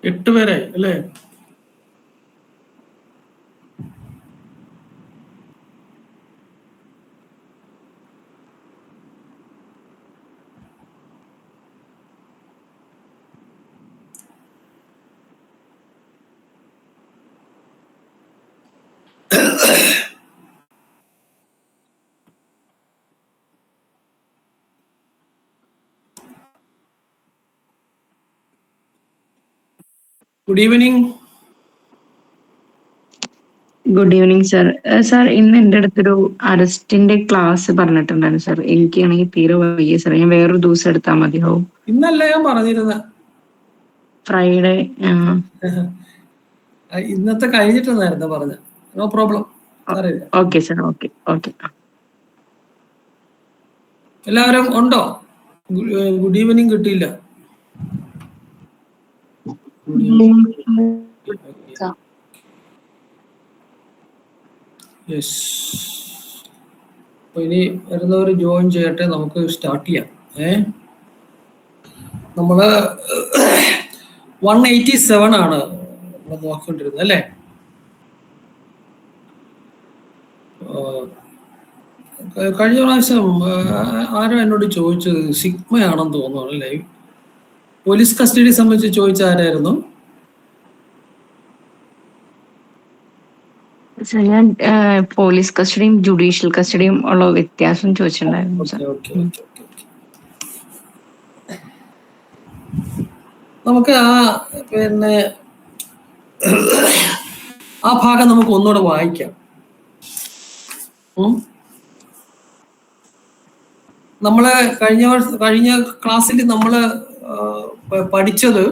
8 പേരെ അല്ലേ? Good evening. Good evening sir. Sir ഇന്ന് എൻ്റെ അടുത്തൊരു അറസ്റ്റിന്റെ ക്ലാസ് പറഞ്ഞിട്ടുണ്ടായിരുന്നു സാർ. എനിക്കാണെങ്കിൽ തീരെ വയ്യ സാർ. ഞാൻ വേറൊരു ദിവസം എടുത്താൽ മതിയാവും? ഇന്നല്ല ഞാൻ പറഞ്ഞിരുന്നത്, ഫ്രൈഡേ. ഇന്നത്തെ കഴിഞ്ഞിട്ടെന്നായിരുന്നു പറഞ്ഞത്. No problem. Okay sir. Okay okay. എല്ലാവരും ഉണ്ടോ? ഗുഡ് ഈവനിങ് കിട്ടിയില്ല. യെസ്. അപ്പൊ ഇനി വരുന്നവർ ജോയിൻ ചെയ്യട്ടെ, നമുക്ക് സ്റ്റാർട്ട് ചെയ്യാം. നമ്മള് 187 ആണ് നമ്മൾ നോക്കിക്കൊണ്ടിരുന്നത് അല്ലേ? കഴിഞ്ഞ പ്രാവശ്യം ആരോ എന്നോട് ചോദിച്ചത് സിഗ്മയാണെന്ന് തോന്നുന്നു അല്ലേ? പോലീസ് കസ്റ്റഡി സംബന്ധിച്ച് ചോദിച്ച ആരായിരുന്നു? ഞാൻ പോലീസ് കസ്റ്റഡിയും ജുഡീഷ്യൽ കസ്റ്റഡിയും ഉള്ള വ്യത്യാസം ചോദിച്ചിട്ടുണ്ടായിരുന്നു സാർ. നമുക്ക് ആ ഭാഗം നമുക്ക് ഒന്നുകൂടെ വായിക്കാം. നമ്മള് കഴിഞ്ഞ ക്ലാസ്സിൽ നമ്മള് പഠിച്ചത്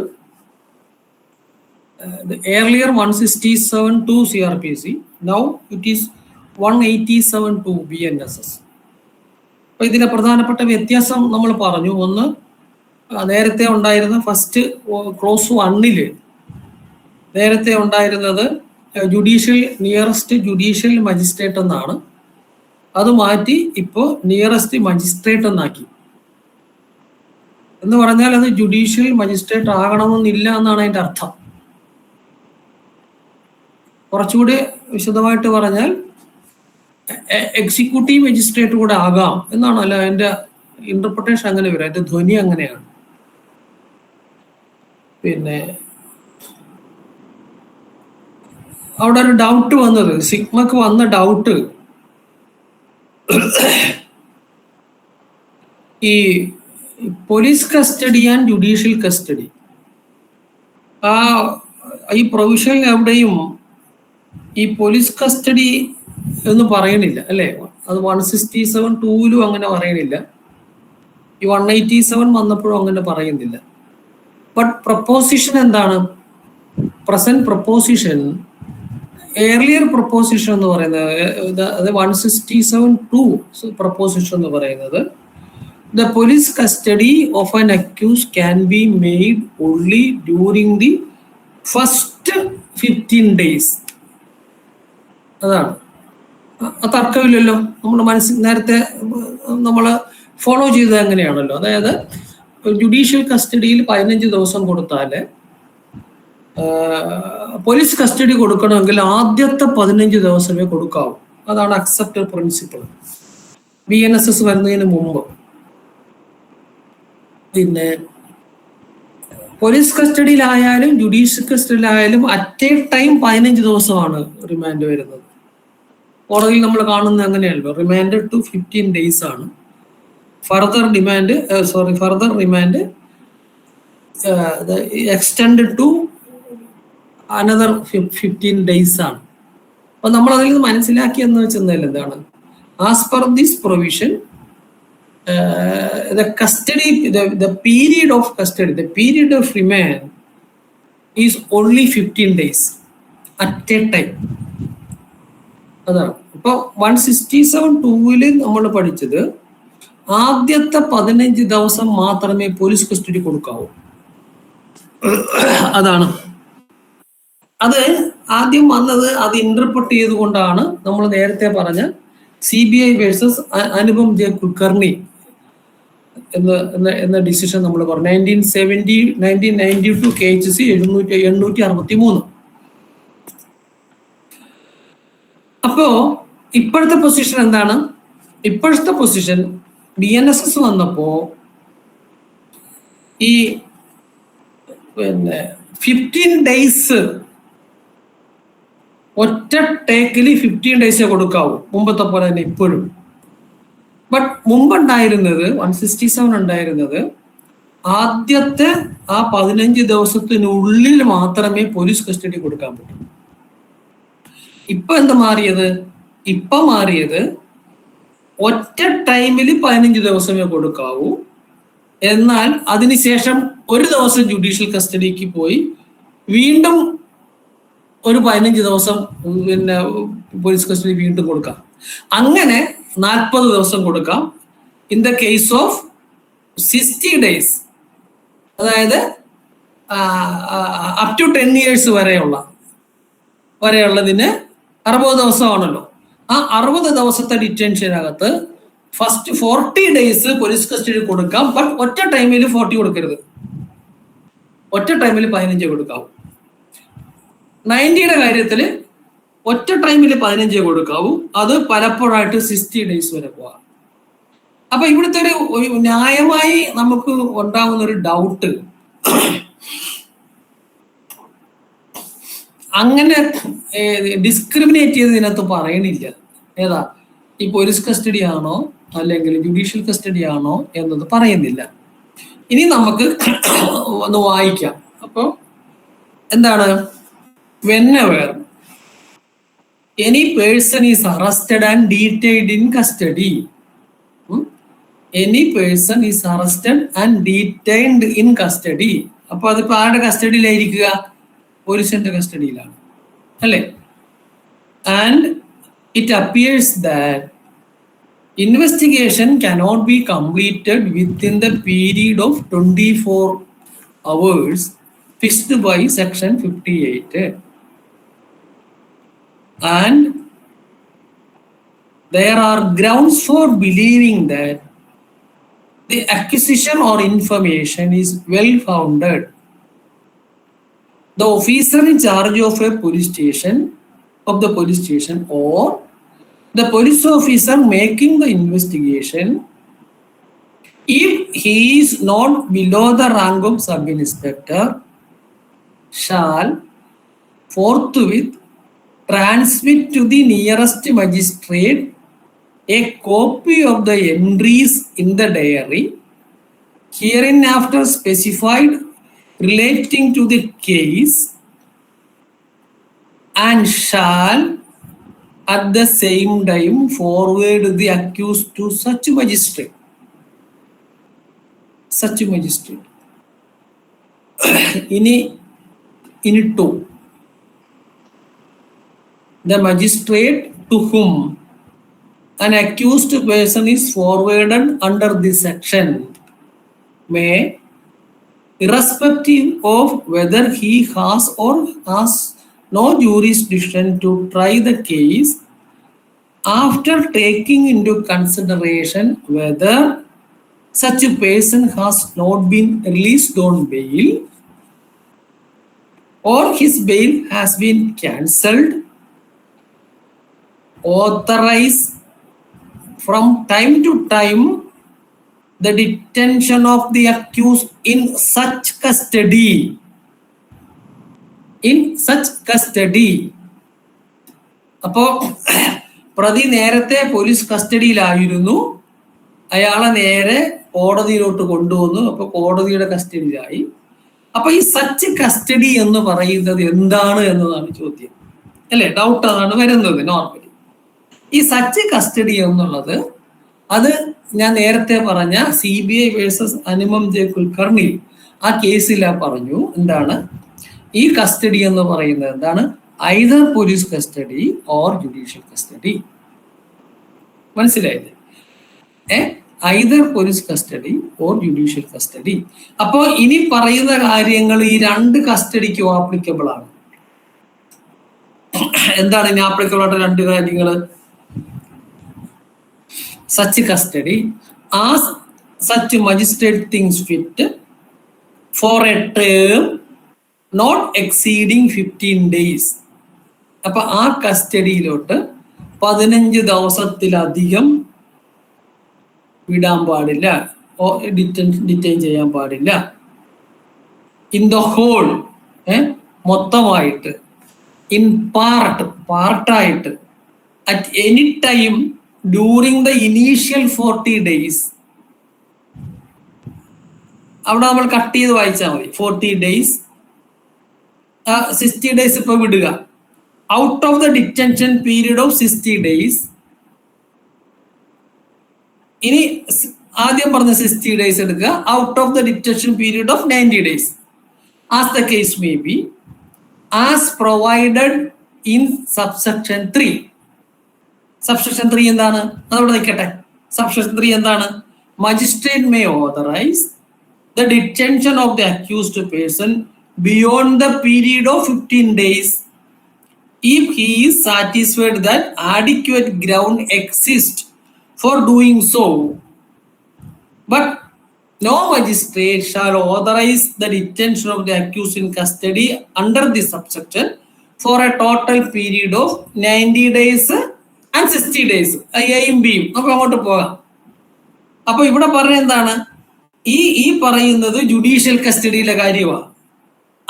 earlier 167 CRPC, now it is 187 BNSS. അപ്പൊ ഇതിലെ പ്രധാനപ്പെട്ട വ്യത്യാസം നമ്മൾ പറഞ്ഞു. ഒന്ന്, നേരത്തെ ഉണ്ടായിരുന്ന ഫസ്റ്റ് ക്ലോസ് 1 നേരത്തെ ഉണ്ടായിരുന്നത് നിയറസ്റ്റ് ജുഡീഷ്യൽ മജിസ്ട്രേറ്റ് എന്നാണ്. അത് മാറ്റി ഇപ്പോൾ നിയറസ്റ്റ് മജിസ്ട്രേറ്റ് എന്നാക്കി. എന്ന് പറഞ്ഞാൽ അത് ജുഡീഷ്യൽ മജിസ്ട്രേറ്റ് ആകണമെന്നില്ല എന്നാണ് അതിന്റെ അർത്ഥം. കുറച്ചുകൂടി വിശദമായിട്ട് പറഞ്ഞാൽ എക്സിക്യൂട്ടീവ് മജിസ്ട്രേറ്റ് കൂടെ ആകാം എന്നാണ്. അല്ല, അതിന്റെ ഇന്റർപ്രിട്ടേഷൻ അങ്ങനെ വരും, അതിന്റെ ധ്വനി അങ്ങനെയാണ്. പിന്നെ അവിടെ ഒരു ഡൗട്ട് വന്നത്, സിഗ്മക്ക് വന്ന ഡൗട്ട്, ഈ police custody and judicial custody ഈ പ്രൊവിഷൻ എവിടെയും ഈ പോലീസ് കസ്റ്റഡി എന്ന് പറയണില്ല അല്ലേ? അത് 167(2) അങ്ങനെ പറയണില്ല. ഈ 187 വന്നപ്പോഴും അങ്ങനെ പറയുന്നില്ല. ബട്ട് പ്രപ്പോസിഷൻ എന്താണ്? പ്രസന്റ് പ്രപ്പോസിഷൻ, ഏർലിയർ പ്രപ്പോസിഷൻ എന്ന് പറയുന്നത്, അത് 167(2) പ്രപ്പോസിഷൻ എന്ന് പറയുന്നത്, the police custody of an accused can be made only during the first 15 days. അതാണ്. തർക്കമില്ലല്ലോ. നമ്മൾ നേരത്തെ നമ്മൾ ഫോളോ ചെയ്തത് അങ്ങനെയാണല്ലോ. അതായത് ജുഡീഷ്യൽ കസ്റ്റഡിയിൽ 15 ദിവസം കൊടുത്താൽ പോലീസ് കസ്റ്റഡി കൊടുക്കണമെങ്കിൽ ആദ്യത്തെ 15 ദിവസമേ കൊടുക്കാവൂ. അതാണ് അക്സെപ്റ്റഡ് പ്രിൻസിപ്പിൾ BNSS വരുന്നതിന് മുമ്പ്. പിന്നെ പോലീസ് കസ്റ്റഡിയിലായാലും ജുഡീഷ്യൽ കസ്റ്റഡിയിലായാലും അറ്റ് എ ടൈം 15 ദിവസമാണ് റിമാൻഡ് വരുന്നത്. കോടതിയിൽ നമ്മൾ കാണുന്നത് അങ്ങനെയല്ലോ. റിമാൻഡ് ടു 15 days ആണ്. Further remand extend to another 15 days ആണ്. അപ്പൊ നമ്മൾ അതിൽ നിന്ന് മനസ്സിലാക്കിയെന്ന് വെച്ചാൽ എന്താണ്? As per this provision, the period of custody, the period of remand is only 15 days at a time. അതാണ്. ഇപ്പൊ 167(2) നമ്മൾ പഠിച്ചത് ആദ്യത്തെ 15 ദിവസം മാത്രമേ പോലീസ് കസ്റ്റഡി കൊടുക്കാവൂ. അതാണ്. അത് ആദ്യം വന്നത്, അത് ഇന്റർപ്രറ്റ് ചെയ്തുകൊണ്ടാണ് നമ്മൾ നേരത്തെ പറഞ്ഞ CBI versus Anupam J Kulkarni എന്ന ഡിസിഷൻ നമ്മൾ പറഞ്ഞു. 1992 KHC 863. അപ്പോ ഇപ്പോഴത്തെ പൊസിഷൻ എന്താണ്? ഇപ്പോഴത്തെ പൊസിഷൻ BNSS വന്നപ്പോ ഈ 15 ഡേയ്സ് ഒറ്റ ടേക്കിൽ 15 ഡേയ്സേ കൊടുക്കാവൂ, മുമ്പത്തെ പോലെ തന്നെ ഇപ്പോഴും. ബട്ട് മുമ്പുണ്ടായിരുന്നത് 167 ഉണ്ടായിരുന്നത് ആദ്യത്തെ ആ 15 ദിവസത്തിനുള്ളിൽ മാത്രമേ പോലീസ് കസ്റ്റഡി കൊടുക്കാൻ പറ്റൂ. ഇപ്പൊ എന്താ മാറിയത്? ഇപ്പൊ മാറിയത് ഒറ്റ ടൈമിൽ 15 ദിവസമേ കൊടുക്കാവൂ, എന്നാൽ അതിനുശേഷം ഒരു ദിവസം ജുഡീഷ്യൽ കസ്റ്റഡിക്ക് പോയി വീണ്ടും ഒരു 15 ദിവസം പോലീസ് കസ്റ്റഡി വീണ്ടും കൊടുക്കാം. അങ്ങനെ 40 ദിവസം കൊടുക്കാം. In the case of 60 days, അതായത് അപ് ടു 10 years വരെയുള്ളതിന് 60 ദിവസമാണല്ലോ. ആ 60 ദിവസത്തെ ഡിറ്റൻഷനകത്ത് ഫസ്റ്റ് 40 ഡേയ്സ് പോലീസ് കസ്റ്റഡി കൊടുക്കാം. ബട്ട് ഒറ്റ ടൈമിൽ 40 കൊടുക്കരുത്, ഒറ്റ ടൈമിൽ 15 കൊടുക്കാവൂ. 90യുടെ കാര്യത്തിൽ ഒറ്റ ടൈമിൽ 15 കൊടുക്കാവൂ, അത് പലപ്പോഴായിട്ട് 60 ഡേയ്സ് വരെ പോകാം. അപ്പൊ ഇവിടുത്തെ ഒരു ന്യായമായി നമുക്ക് ഉണ്ടാകുന്ന ഒരു ഡൗട്ട്, അങ്ങനെ ഡിസ്ക്രിമിനേറ്റ് ചെയ്ത് ഇതിനകത്ത് പറയണില്ല. ഏതാ ഈ പോലീസ് കസ്റ്റഡി ആണോ അല്ലെങ്കിൽ ജുഡീഷ്യൽ കസ്റ്റഡി ആണോ എന്നത് പറയുന്നില്ല. ഇനി നമുക്ക് ഒന്ന് വായിക്കാം. അപ്പൊ എന്താണ്? whenever any person is arrested and detained in custody, any person is arrested and detained in custody. അപ്പൊ അതിപ്പോ ആരുടെ കസ്റ്റഡിയിലായിരിക്കുക? പോലീസിന്റെ കസ്റ്റഡിയിലാണ്, അല്ലേ? And it appears that investigation cannot be completed within the period of 24 hours fixed by section 58, and there are grounds for believing that the acquisition or information is well founded. The officer in charge of a police station or the police officer making the investigation, if he is not below the rank of sub-inspector, shall forthwith transmit to the nearest magistrate a copy of the entries in the diary hereinafter specified relating to the case, and shall at the same time forward the accused to such magistrate. ഇനി 2, the magistrate to whom an accused person is forwarded under this section may, irrespective of whether he has or has no jurisdiction to try the case, after taking into consideration whether such a person has not been released on bail or his bail has been cancelled, authorize from time to time the detention of the accused in such custody. അപ്പോ പ്രതി നേരത്തെ police കസ്റ്റഡിയിലായിരുന്നു, അയാളെ നേരെ കോടതിയിലോട്ട് കൊണ്ടുവന്നു. അപ്പൊ കോടതിയുടെ കസ്റ്റഡിയിലായി. അപ്പൊ ഈ സച്ച് കസ്റ്റഡി എന്ന് പറയുന്നത് എന്താണ് എന്നതാണ് ചോദ്യം, അല്ലെ? ഡൗട്ട് അതാണ് വരുന്നത് നോർമലി. ഈ സച്ച് കസ്റ്റഡി എന്നുള്ളത്, അത് ഞാൻ നേരത്തെ പറഞ്ഞ CBI versus Anupam J Kulkarni ആ കേസിലാ പറഞ്ഞു. എന്താണ് ഈ കസ്റ്റഡി എന്ന് പറയുന്നത്? എന്താണ്? Either police custody or judicial custody. മനസ്സിലായില്ലേ? Either police custody or judicial custody. അപ്പോ ഇനി പറയുന്ന കാര്യങ്ങൾ ഈ 2 കസ്റ്റഡിക്കും ആപ്ലിക്കബിൾ ആണ്. എന്താണ് ഇനി ആപ്ലിക്കബിൾ ആയിട്ട് 2 കാര്യങ്ങൾ? സച്ച് കസ്റ്റഡി, ആ such magistrate thinks fit for a term not exceeding 15 days. അപ്പൊ ആ കസ്റ്റഡിയിലോട്ട് 15 ദിവസത്തിലധികം വിടാൻ പാടില്ല, ഡിറ്റൈൻ ചെയ്യാൻ പാടില്ല. ഇൻ ദ ഹോൾ, മൊത്തമായിട്ട്, ഇൻ പാർട്ടായിട്ട്, at any time during the initial 40 days. അവിടെ നമ്മൾ കട്ട് ചെയ്ത് വായിച്ചാൽ മതി. 40 days, 60 days ഇപ്പൊ വിടുക. Out of the detention period of 60 days. ഇനി ആദ്യം പറഞ്ഞ 60 days എടുക്കുക. Out of the detention period of 90 days. As the case may be, as provided in subsection 3. Subsection 3 എന്താണ്? അതവിടെ നിൽക്കട്ടെ. സബ്സെക്ഷൻ 3 എന്താണ്? Magistrate may authorise the detention of the accused person beyond the period of 15 days if he is satisfied that adequate ground exists for doing so, but no magistrate shall authorize the detention of the accused in custody under this subsection for a total period of 90 days and 60 days. എയും ബിയും നമുക്ക് അങ്ങോട്ട് പോകാം. അപ്പൊ ഇവിടെ പറഞ്ഞ എന്താണ്? ഈ പറയുന്നത് ജുഡീഷ്യൽ കസ്റ്റഡിയിലെ കാര്യമാണ്.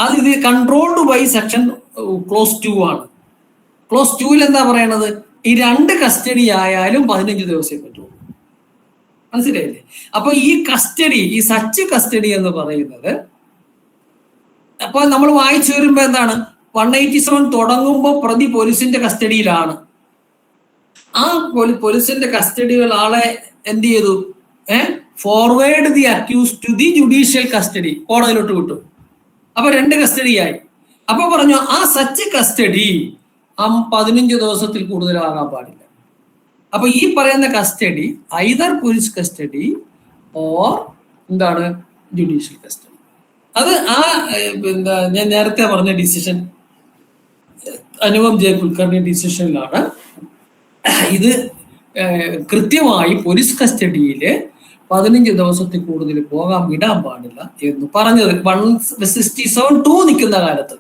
അത് ഇത് കൺട്രോൾഡ് ബൈ സെക്ഷൻ ക്ലോസ് 2 ആണ്. ക്ലോസ് 2 എന്താ പറയണത്? ഈ 2 കസ്റ്റഡി ആയാലും 15 ദിവസമേ പറ്റുള്ളൂ. മനസ്സിലായില്ലേ? അപ്പൊ ഈ കസ്റ്റഡി, ഈ സച്ച് കസ്റ്റഡി എന്ന് പറയുന്നത്, അപ്പൊ നമ്മൾ വായിച്ചു വരുമ്പോ എന്താണ്? 187 തുടങ്ങുമ്പോൾ പ്രതി പോലീസിന്റെ കസ്റ്റഡിയിലാണ്. ആ പോലീസിന്റെ കസ്റ്റഡിയിൽ ആളെ എന്ത് ചെയ്തു? Forward the accuse to the judicial custody, കോടതിയിലോട്ട് വിട്ടു. അപ്പൊ 2 കസ്റ്റഡിയായി. അപ്പൊ പറഞ്ഞു ആ സച്ച് കസ്റ്റഡി 15 ദിവസത്തിൽ കൂടുതലാകാൻ പാടില്ല. അപ്പൊ ഈ പറയുന്ന custody either police custody or എന്താണ്? Judicial custody. അത് ഞാൻ നേരത്തെ പറഞ്ഞ ഡിസിഷൻ, അനുപം ജെ കുൽക്കർണി ഡിസിഷനിലാണ് ഇത് കൃത്യമായി പോലീസ് കസ്റ്റഡിയില് 15 ദിവസത്തിൽ കൂടുതൽ പോകാൻ വിടാൻ പാടില്ല എന്ന് പറഞ്ഞത്. 167(2) നിൽക്കുന്ന കാലത്ത്.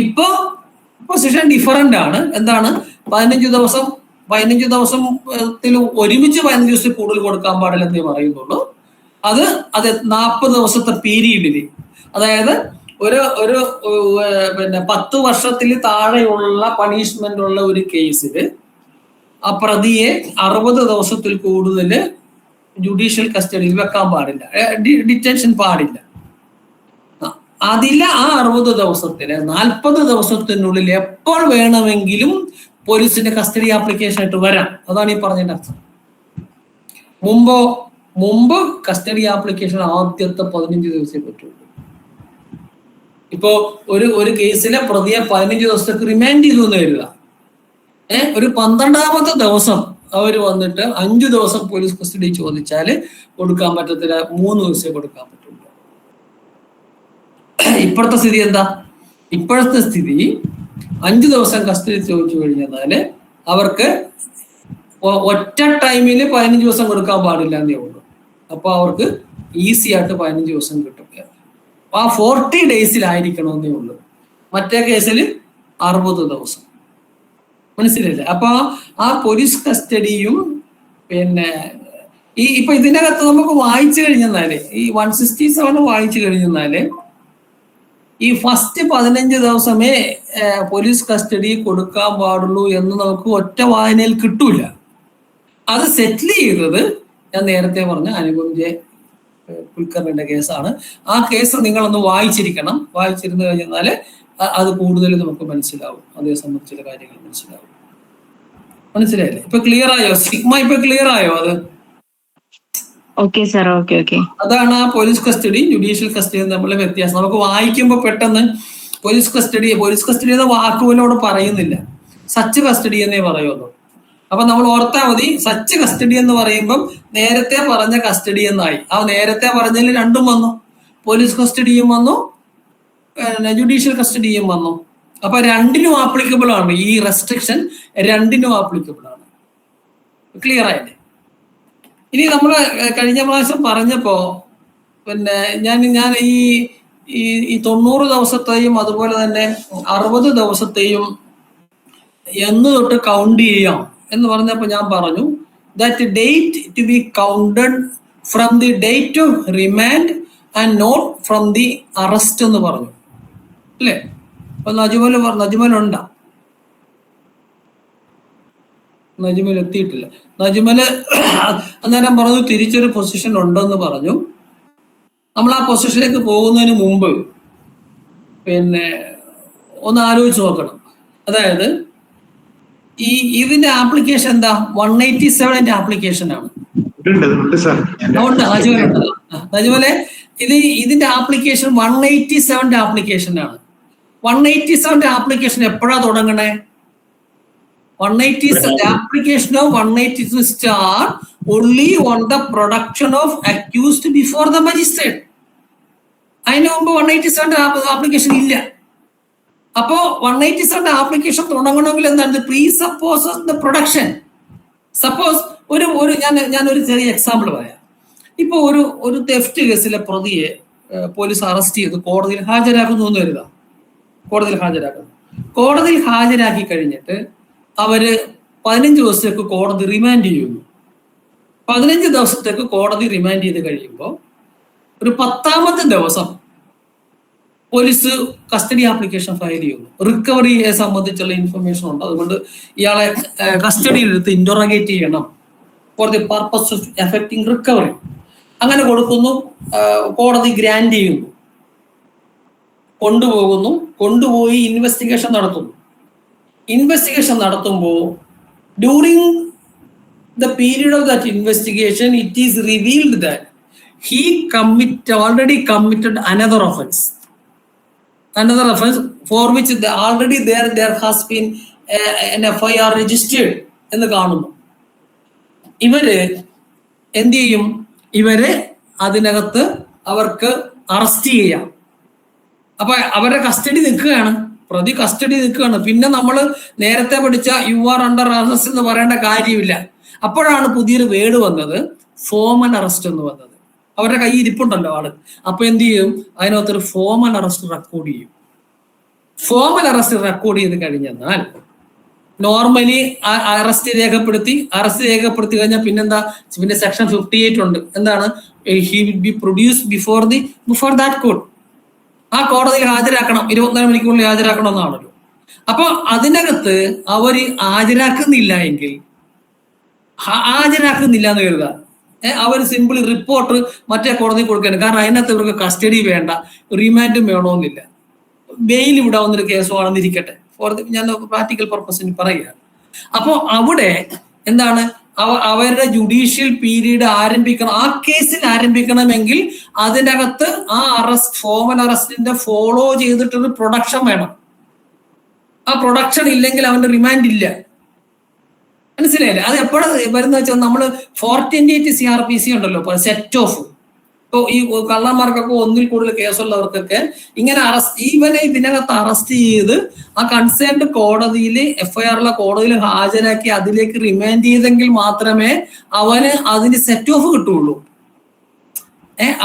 ഇപ്പൊ പൊസിഷൻ ഡിഫറന്റ് ആണ്. എന്താണ്? 15 ദിവസത്തിൽ ഒരുമിച്ച് 15 ദിവസത്തിൽ കൂടുതൽ കൊടുക്കാൻ പാടില്ലെന്നേ പറയുന്നുള്ളൂ. അത് 40 ദിവസത്തെ പീരീഡില്, അതായത് ഒരു 10 വർഷത്തിൽ താഴെയുള്ള പണിഷ്മെന്റ് ഉള്ള ഒരു കേസിൽ ആ പ്രതിയെ 60 ദിവസത്തിൽ കൂടുതൽ ജുഡീഷ്യൽ കസ്റ്റഡിയിൽ വെക്കാൻ പാടില്ല, ഡിറ്റൻഷൻ പാടില്ല. അതില്ല. ആ 60 ദിവസത്തിന് 40 ദിവസത്തിനുള്ളിൽ എപ്പോൾ വേണമെങ്കിലും പോലീസിന്റെ കസ്റ്റഡി ആപ്ലിക്കേഷൻ ആയിട്ട് വരാം. അതാണ് ഈ പറഞ്ഞതിന്റെ അർത്ഥം. മുമ്പ് കസ്റ്റഡി ആപ്ലിക്കേഷൻ ആദ്യത്തെ 15 ദിവസമേ പറ്റുള്ളൂ. ഇപ്പോ ഒരു കേസിലെ പ്രതിയെ 15 ദിവസത്തേക്ക് റിമാൻഡ് ചെയ്തു എന്ന് കരുതുക. ഒരു 12ാമത്തെ ദിവസം അവര് വന്നിട്ട് 5 ദിവസം പോലീസ് കസ്റ്റഡി ചോദിച്ചാല് കൊടുക്കാൻ പറ്റത്തില്ല, 3 ദിവസമേ കൊടുക്കാൻ പറ്റുള്ളൂ. ഇപ്പോഴത്തെ സ്ഥിതി എന്താ? ഇപ്പോഴത്തെ സ്ഥിതി 5 ദിവസം കസ്റ്റഡി ചോദിച്ചു കഴിഞ്ഞാല് അവർക്ക് ഒറ്റ ടൈമില് 15 ദിവസം കൊടുക്കാൻ പാടില്ല എന്നേ ഉള്ളൂ. അപ്പൊ അവർക്ക് ഈസി ആയിട്ട് 15 ദിവസം കിട്ടും. ആ 40 ഡേയ്സിലായിരിക്കണമെന്നേ ഉള്ളൂ. മറ്റേ കേസിൽ 60 ദിവസം. മനസ്സിലല്ലേ? അപ്പൊ ആ പോലീസ് കസ്റ്റഡിയും പിന്നെ ഇപ്പൊ ഇതിനകത്ത് നമുക്ക് വായിച്ചു കഴിഞ്ഞാല്, ഈ 167 വായിച്ചു കഴിഞ്ഞാല് ഈ ഫസ്റ്റ് 15 ദിവസമേ പോലീസ് കസ്റ്റഡി കൊടുക്കാൻ പാടുള്ളൂ എന്ന് നമുക്ക് ഒറ്റ വായനയിൽ കിട്ടൂല. അത് സെറ്റിൽ ചെയ്തത് ഞാൻ നേരത്തെ പറഞ്ഞ അനുപം ജെ കുൽക്കർണിയുടെ കേസാണ്. ആ കേസ് നിങ്ങളൊന്ന് വായിച്ചിരിക്കണം. വായിച്ചിരുന്നു കഴിഞ്ഞാല് അത് കൂടുതൽ നമുക്ക് മനസ്സിലാവും, അതേ സംബന്ധിച്ചുള്ള കാര്യങ്ങൾ മനസ്സിലാവും. മനസ്സിലായില്ലേ? ഇപ്പൊ ക്ലിയർ ആയോ? സിഗ്മ ഇപ്പൊ ക്ലിയർ ആയോ? അത് അതാണ് ആ പോലീസ് കസ്റ്റഡി ജുഡീഷ്യൽ കസ്റ്റഡി തമ്മിലുള്ള വ്യത്യാസം. നമുക്ക് വായിക്കുമ്പോൾ പെട്ടെന്ന് പോലീസ് കസ്റ്റഡി എന്ന വാക്കുപോലോട് പറയുന്നില്ല, സച്ച് കസ്റ്റഡി എന്നേ പറയുള്ളൂ. അപ്പൊ നമ്മൾ ഓർത്താൽ മതി, സച്ച് കസ്റ്റഡി എന്ന് പറയുമ്പം നേരത്തെ പറഞ്ഞ കസ്റ്റഡി എന്നായി. ആ നേരത്തെ പറഞ്ഞതിൽ രണ്ടും വന്നു, പോലീസ് കസ്റ്റഡിയും വന്നു, ജുഡീഷ്യൽ കസ്റ്റഡിയും വന്നു. അപ്പൊ രണ്ടിനും ആപ്ലിക്കബിൾ ആണ് ഈ റെസ്ട്രിക്ഷൻ, രണ്ടിനും ആപ്ലിക്കബിൾ ആണ്. ക്ലിയർ ആയില്ലേ? ഇനി നമ്മൾ കഴിഞ്ഞ പ്രാവശ്യം പറഞ്ഞപ്പോ പിന്നെ ഞാൻ ഈ 90 ദിവസത്തെയും അതുപോലെ തന്നെ 60 ദിവസത്തെയും എന്ന് തൊട്ട് കൗണ്ട് ചെയ്യാം എന്ന് പറഞ്ഞപ്പോൾ ഞാൻ പറഞ്ഞു that date to be counted from the date of remand and not from the arrest എന്ന് പറഞ്ഞു അല്ലേ? അപ്പൊ നജ്മലുണ്ടാ? നജ്മൽ എത്തിയിട്ടില്ല. നജ്മല് അന്നേരം പറഞ്ഞു തിരിച്ചൊരു പൊസിഷൻ ഉണ്ടെന്ന് പറഞ്ഞു. നമ്മൾ ആ പൊസിഷനിലേക്ക് പോകുന്നതിന് മുമ്പ് പിന്നെ ഒന്ന് ആലോചിച്ച് നോക്കണം. അതായത് ഇതിന്റെ ആപ്ലിക്കേഷൻ എന്താ? 187ന്റെ ആപ്ലിക്കേഷൻ ആണ്. നജ്മലെ ഇതിന്റെ ആപ്ലിക്കേഷൻ 187ന്റെ ആപ്ലിക്കേഷൻ ആണ്. 187ന്റെ ആപ്ലിക്കേഷൻ എപ്പോഴാ തുടങ്ങണേ? 187 application of 187 start only on the production of accused before the magistrate. അതിന് മുമ്പ് 187 ആപ്ലിക്കേഷൻ ഇല്ല. അപ്പോ 187 ആപ്ലിക്കേഷൻ തുടങ്ങണമെങ്കിൽ എന്താണ്? Pre suppose the production. Suppose ഞാനൊരു ചെറിയ എക്സാമ്പിൾ പറയാം. ഇപ്പൊ ഒരു തെഫ്റ്റ് കേസിലെ പ്രതിയെ പോലീസ് അറസ്റ്റ് ചെയ്ത് കോടതിയിൽ ഹാജരാക്കുന്നു എന്ന് കരുതാം. കോടതിയിൽ ഹാജരാക്കി കഴിഞ്ഞിട്ട് അവര് 15 ദിവസത്തേക്ക് കോടതി റിമാൻഡ് ചെയ്യുന്നു. 15 ദിവസത്തേക്ക് കോടതി റിമാൻഡ് ചെയ്ത് കഴിയുമ്പോൾ ഒരു 10ാമത്തെ ദിവസം പോലീസ് കസ്റ്റഡി ആപ്ലിക്കേഷൻ ഫയൽ ചെയ്യുന്നു. റിക്കവറിയെ സംബന്ധിച്ചുള്ള ഇൻഫർമേഷൻ ഉണ്ട്, അതുകൊണ്ട് ഇയാളെ കസ്റ്റഡിയിലെടുത്ത് ഇന്ററോഗേറ്റ് ചെയ്യണം for the purpose of affecting recovery. അങ്ങനെ കൊടുക്കുന്നു. കോടതി ഗ്രാൻഡ് ചെയ്യുന്നു. കൊണ്ടുപോയി ഇൻവെസ്റ്റിഗേഷൻ നടത്തുന്നു. ഇൻവെസ്റ്റിഗേഷൻ നടത്തുമ്പോൾ during the period of that investigation it is revealed that he already committed another offense for which already there has been an FIR registered എന്ന് കാണുന്നു. ഇവര് എന്ത് ചെയ്യും? ഇവരെ അതിനകത്ത് അവർക്ക് അറസ്റ്റ് ചെയ്യാം. അപ്പൊ അവരുടെ കസ്റ്റഡി നിൽക്കുകയാണ്, പ്രതി കസ്റ്റഡി നിൽക്കുകയാണ്. പിന്നെ നമ്മൾ നേരത്തെ പഠിച്ച യു ആർ അണ്ടർ അറസ്റ്റ് എന്ന് പറയേണ്ട കാര്യമില്ല. അപ്പോഴാണ് പുതിയൊരു വേർഡ് വന്നത്, ഫോമൽ അറസ്റ്റ് എന്ന് വന്നത്. അവരുടെ കൈ ഇരിപ്പുണ്ടല്ലോ ആള്. അപ്പൊ എന്ത് ചെയ്യും? അതിനകത്തൊരു ഫോമൽ അറസ്റ്റ് റെക്കോർഡ് ചെയ്യും. ഫോമൽ അറസ്റ്റ് റെക്കോർഡ് ചെയ്ത് കഴിഞ്ഞാൽ നോർമലി അറസ്റ്റ് രേഖപ്പെടുത്തി കഴിഞ്ഞാൽ പിന്നെന്താ? പിന്നെ സെക്ഷൻ 58 ഉണ്ട്. എന്താണ്? He will be produced before that court. ആ കോടതിയിൽ ഹാജരാക്കണം, 24 മണിക്കൂറിൽ ഹാജരാക്കണം എന്നാണല്ലോ. അപ്പൊ അതിനകത്ത് അവര് ഹാജരാക്കുന്നില്ല എന്ന് കരുതുക. അവർ സിമ്പിളി റിപ്പോർട്ട് മറ്റേ കോടതി കൊടുക്കുകയാണ്. കാരണം അതിനകത്ത് ഇവർക്ക് കസ്റ്റഡി വേണ്ട, റിമാൻഡും വേണമെന്നില്ല, ബെയിൽ വിടാവുന്നൊരു കേസുമാണെന്നിരിക്കട്ടെ. ഞാൻ പ്രാക്ടിക്കൽ പർപ്പസിന് പറയുകയാണ്. അപ്പൊ അവിടെ എന്താണ്? അവരുടെ ജുഡീഷ്യൽ പീരീഡ് ആരംഭിക്കണം, ആ കേസിൽ ആരംഭിക്കണമെങ്കിൽ അതിനകത്ത് ആ ഫോമൽ അറസ്റ്റിന്റെ ഫോളോ ചെയ്തിട്ടൊരു പ്രൊഡക്ഷൻ വേണം. ആ പ്രൊഡക്ഷൻ ഇല്ലെങ്കിൽ അവന്റെ റിമാൻഡ് ഇല്ല. മനസ്സിലായില്ലേ? അത് എപ്പോഴാണ് വരുന്ന വെച്ചാൽ നമ്മൾ 428 CRPC ഉണ്ടല്ലോ, സെറ്റ് ഓഫ്. ഇപ്പൊ ഈ കള്ളന്മാർക്കൊക്കെ ഒന്നിൽ കൂടുതൽ കേസുള്ളവർക്കൊക്കെ ഇങ്ങനെ ഇവനെ ഇതിനകത്ത് അറസ്റ്റ് ചെയ്ത് ആ കൺസേൺഡ് കോടതിയിൽ FIRലെ കോടതിയിൽ ഹാജരാക്കി അതിലേക്ക് റിമാൻഡ് ചെയ്തെങ്കിൽ മാത്രമേ അവന് അതിന് സെറ്റ് ഓഫ് കിട്ടുള്ളൂ.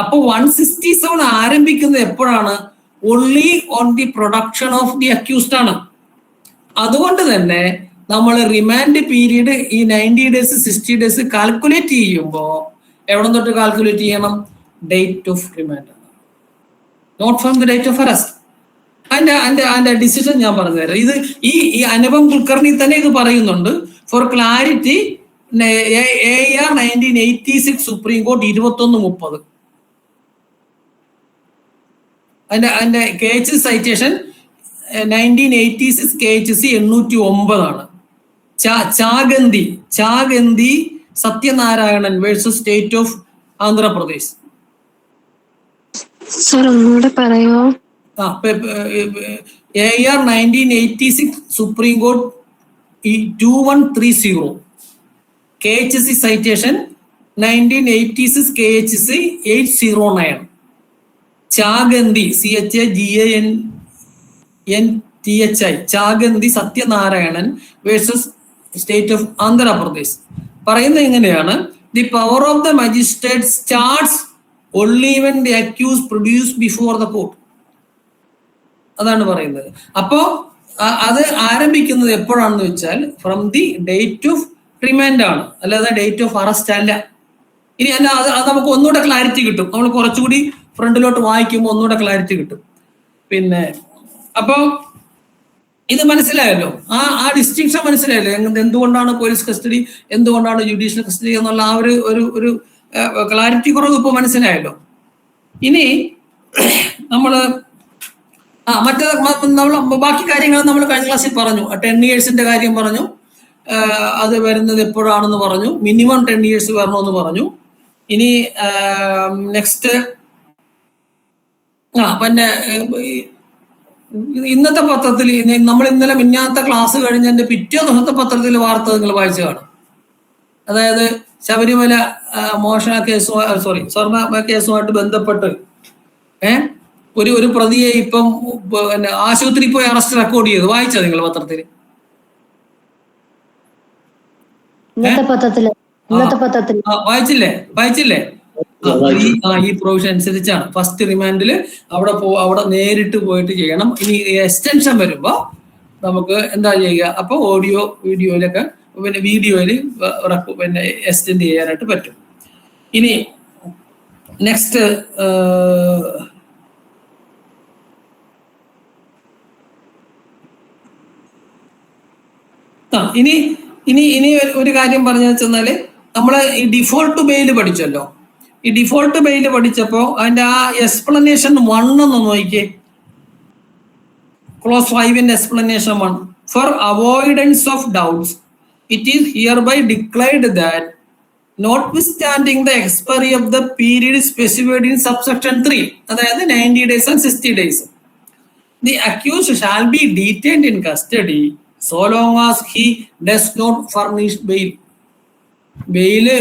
അപ്പൊ 167 ആരംഭിക്കുന്നത് എപ്പോഴാണ്? Only on the production of the accused ആണ്. അതുകൊണ്ട് തന്നെ നമ്മൾ റിമാൻഡ് പീരീഡ് ഈ 90 days 60 days കാൽക്കുലേറ്റ് ചെയ്യുമ്പോൾ എവിടെ തൊട്ട് കാൽക്കുലേറ്റ് ചെയ്യണം? ഡേറ്റ് ഓഫ് റിമാൻഡ് ആണ്, not from the date of arrest. അതിന്റെ ഡിസിഷൻ ഞാൻ പറഞ്ഞുതരാം. ഇത് ഈ അനുപം കുൽക്കർണി തന്നെ ഇത് പറയുന്നുണ്ട്. For clarity, AR 1986 supreme court 2130. അതിന്റെ KHC സൈറ്റേഷൻ 1986 KHC 809 ആണ്. Chaganti Satyanarayanan versus state of Andhra Pradesh. AR 1986 supreme court 2130. KHC citation 1986 KHC 809. Chaganti CHAGANTHI Chaganti Satyanarayanan versus state of Andhra Pradesh. പറയുന്നത് എങ്ങനെയാണ്? the power of the magistrate starts only when the accused produced before the court. അതാണ് പറയുന്നത്. അപ്പോ അത് ആരംഭിക്കുന്നത് എപ്പോഴാണെന്ന് വെച്ചാൽ from the date of remand ആണ്, അല്ലാതെ ഡേറ്റ് ഓഫ് അറസ്റ്റ് അല്ല. ഇനി അല്ല, അത് നമുക്ക് ഒന്നുകൂടെ ക്ലാരിറ്റി കിട്ടും. നമ്മൾ കുറച്ചുകൂടി ഫ്രണ്ടിലോട്ട് വായിക്കുമ്പോൾ ഒന്നുകൂടെ ക്ലാരിറ്റി കിട്ടും. പിന്നെ അപ്പോ ഇത് മനസ്സിലായല്ലോ, ആ ഡിസ്റ്റിങ്ഷൻ മനസ്സിലായല്ലോ, എന്തുകൊണ്ടാണ് പോലീസ് കസ്റ്റഡി, എന്തുകൊണ്ടാണ് ജുഡീഷ്യൽ കസ്റ്റഡി എന്നുള്ള ആ ഒരു ക്ലാരിറ്റി കുറവ് ഇപ്പൊ മനസ്സിലായല്ലോ. ഇനി നമ്മള് നമ്മൾ ബാക്കി കാര്യങ്ങൾ നമ്മൾ കഴിഞ്ഞ ക്ലാസ്സിൽ പറഞ്ഞു. 10 yearsന്റെ കാര്യം പറഞ്ഞു, അത് വരുന്നത് എപ്പോഴാണെന്ന് പറഞ്ഞു, മിനിമം 10 years വരണമെന്ന് പറഞ്ഞു. ഇനി നെക്സ്റ്റ് പിന്നെ ഇന്നത്തെ പത്രത്തിൽ നമ്മൾ ഇന്നലെ മിഞ്ഞാത്ത ക്ലാസ് കഴിഞ്ഞതിന്റെ പിറ്റേ ദിവസത്തെ പത്രത്തിൽ വാർത്ത നിങ്ങൾ വായിച്ചു കാണും. അതായത് ശബരിമല മോഷണ സ്വർണ്ണ കേസുമായിട്ട് ബന്ധപ്പെട്ട് ഒരു പ്രതിയെ ഇപ്പം പിന്നെ ആശുപത്രി പോയി അറസ്റ്റ് റെക്കോർഡ് ചെയ്തു. വായിച്ചോ നിങ്ങൾ പത്രത്തിൽ? വായിച്ചില്ലേ? ഈ പ്രൊവിഷൻ അനുസരിച്ചാണ് ഫസ്റ്റ് റിമാൻഡിൽ അവിടെ നേരിട്ട് പോയിട്ട് ചെയ്യണം. ഇനി എക്സ്റ്റൻഷൻ വരുമ്പോ നമുക്ക് എന്താ ചെയ്യുക, അപ്പൊ വീഡിയോയിലൊക്കെ പിന്നെ വീഡിയോയിൽ പിന്നെ എക്സ്റ്റെൻഡ് ചെയ്യാനായിട്ട് പറ്റും. ഇനി നെക്സ്റ്റ് ഇനി ഇനി ഇനി ഒരു കാര്യം പറഞ്ഞു വെച്ചെന്നാല് നമ്മള് ഈ ഡിഫോൾട്ട് ബെയിൽ പഠിച്ചല്ലോ. ഈ ഡിഫോൾട്ട് ബെയിൽ പഠിച്ചപ്പോ അതിന്റെ ആ എക്സ്പ്ലനേഷൻ 1 ഒന്ന് നോക്കിയേ. ക്ലോസ് 5ന്റെ explanation 1, for avoidance of doubts it is hereby declared that notwithstanding the expiry of the period specified in subsection 3, അതായത് 90 days and 60 days, the accused shall be detained in custody so long as he does not furnish bail. Bale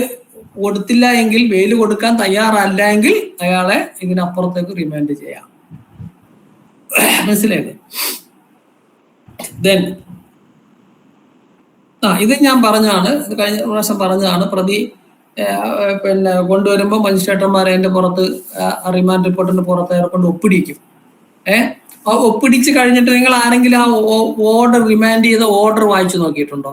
കൊടുത്തില്ല എങ്കിൽ, bail കൊടുക്കാൻ തയ്യാറല്ല എങ്കിൽ അയാളെ ഇതിനപ്പുറത്തേക്ക് remand ചെയ്യാം. മനസ്സിലായില്ലേ? Then ഇത് ഞാൻ പറഞ്ഞാണ്, ഇത് കഴിഞ്ഞ പ്രാവശ്യം പറഞ്ഞതാണ്. പ്രതി പിന്നെ കൊണ്ടുവരുമ്പോൾ മജിസ്ട്രേറ്റർമാരെ അതിന്റെ പുറത്ത് റിമാൻഡ് റിപ്പോർട്ടിന്റെ പുറത്ത് കൊണ്ട് ഒപ്പിടിക്കും. ഒപ്പിടിച്ച് കഴിഞ്ഞിട്ട് നിങ്ങൾ ആരെങ്കിലും ആ ഓർഡർ, റിമാൻഡ് ചെയ്ത ഓർഡർ വായിച്ചു നോക്കിയിട്ടുണ്ടോ?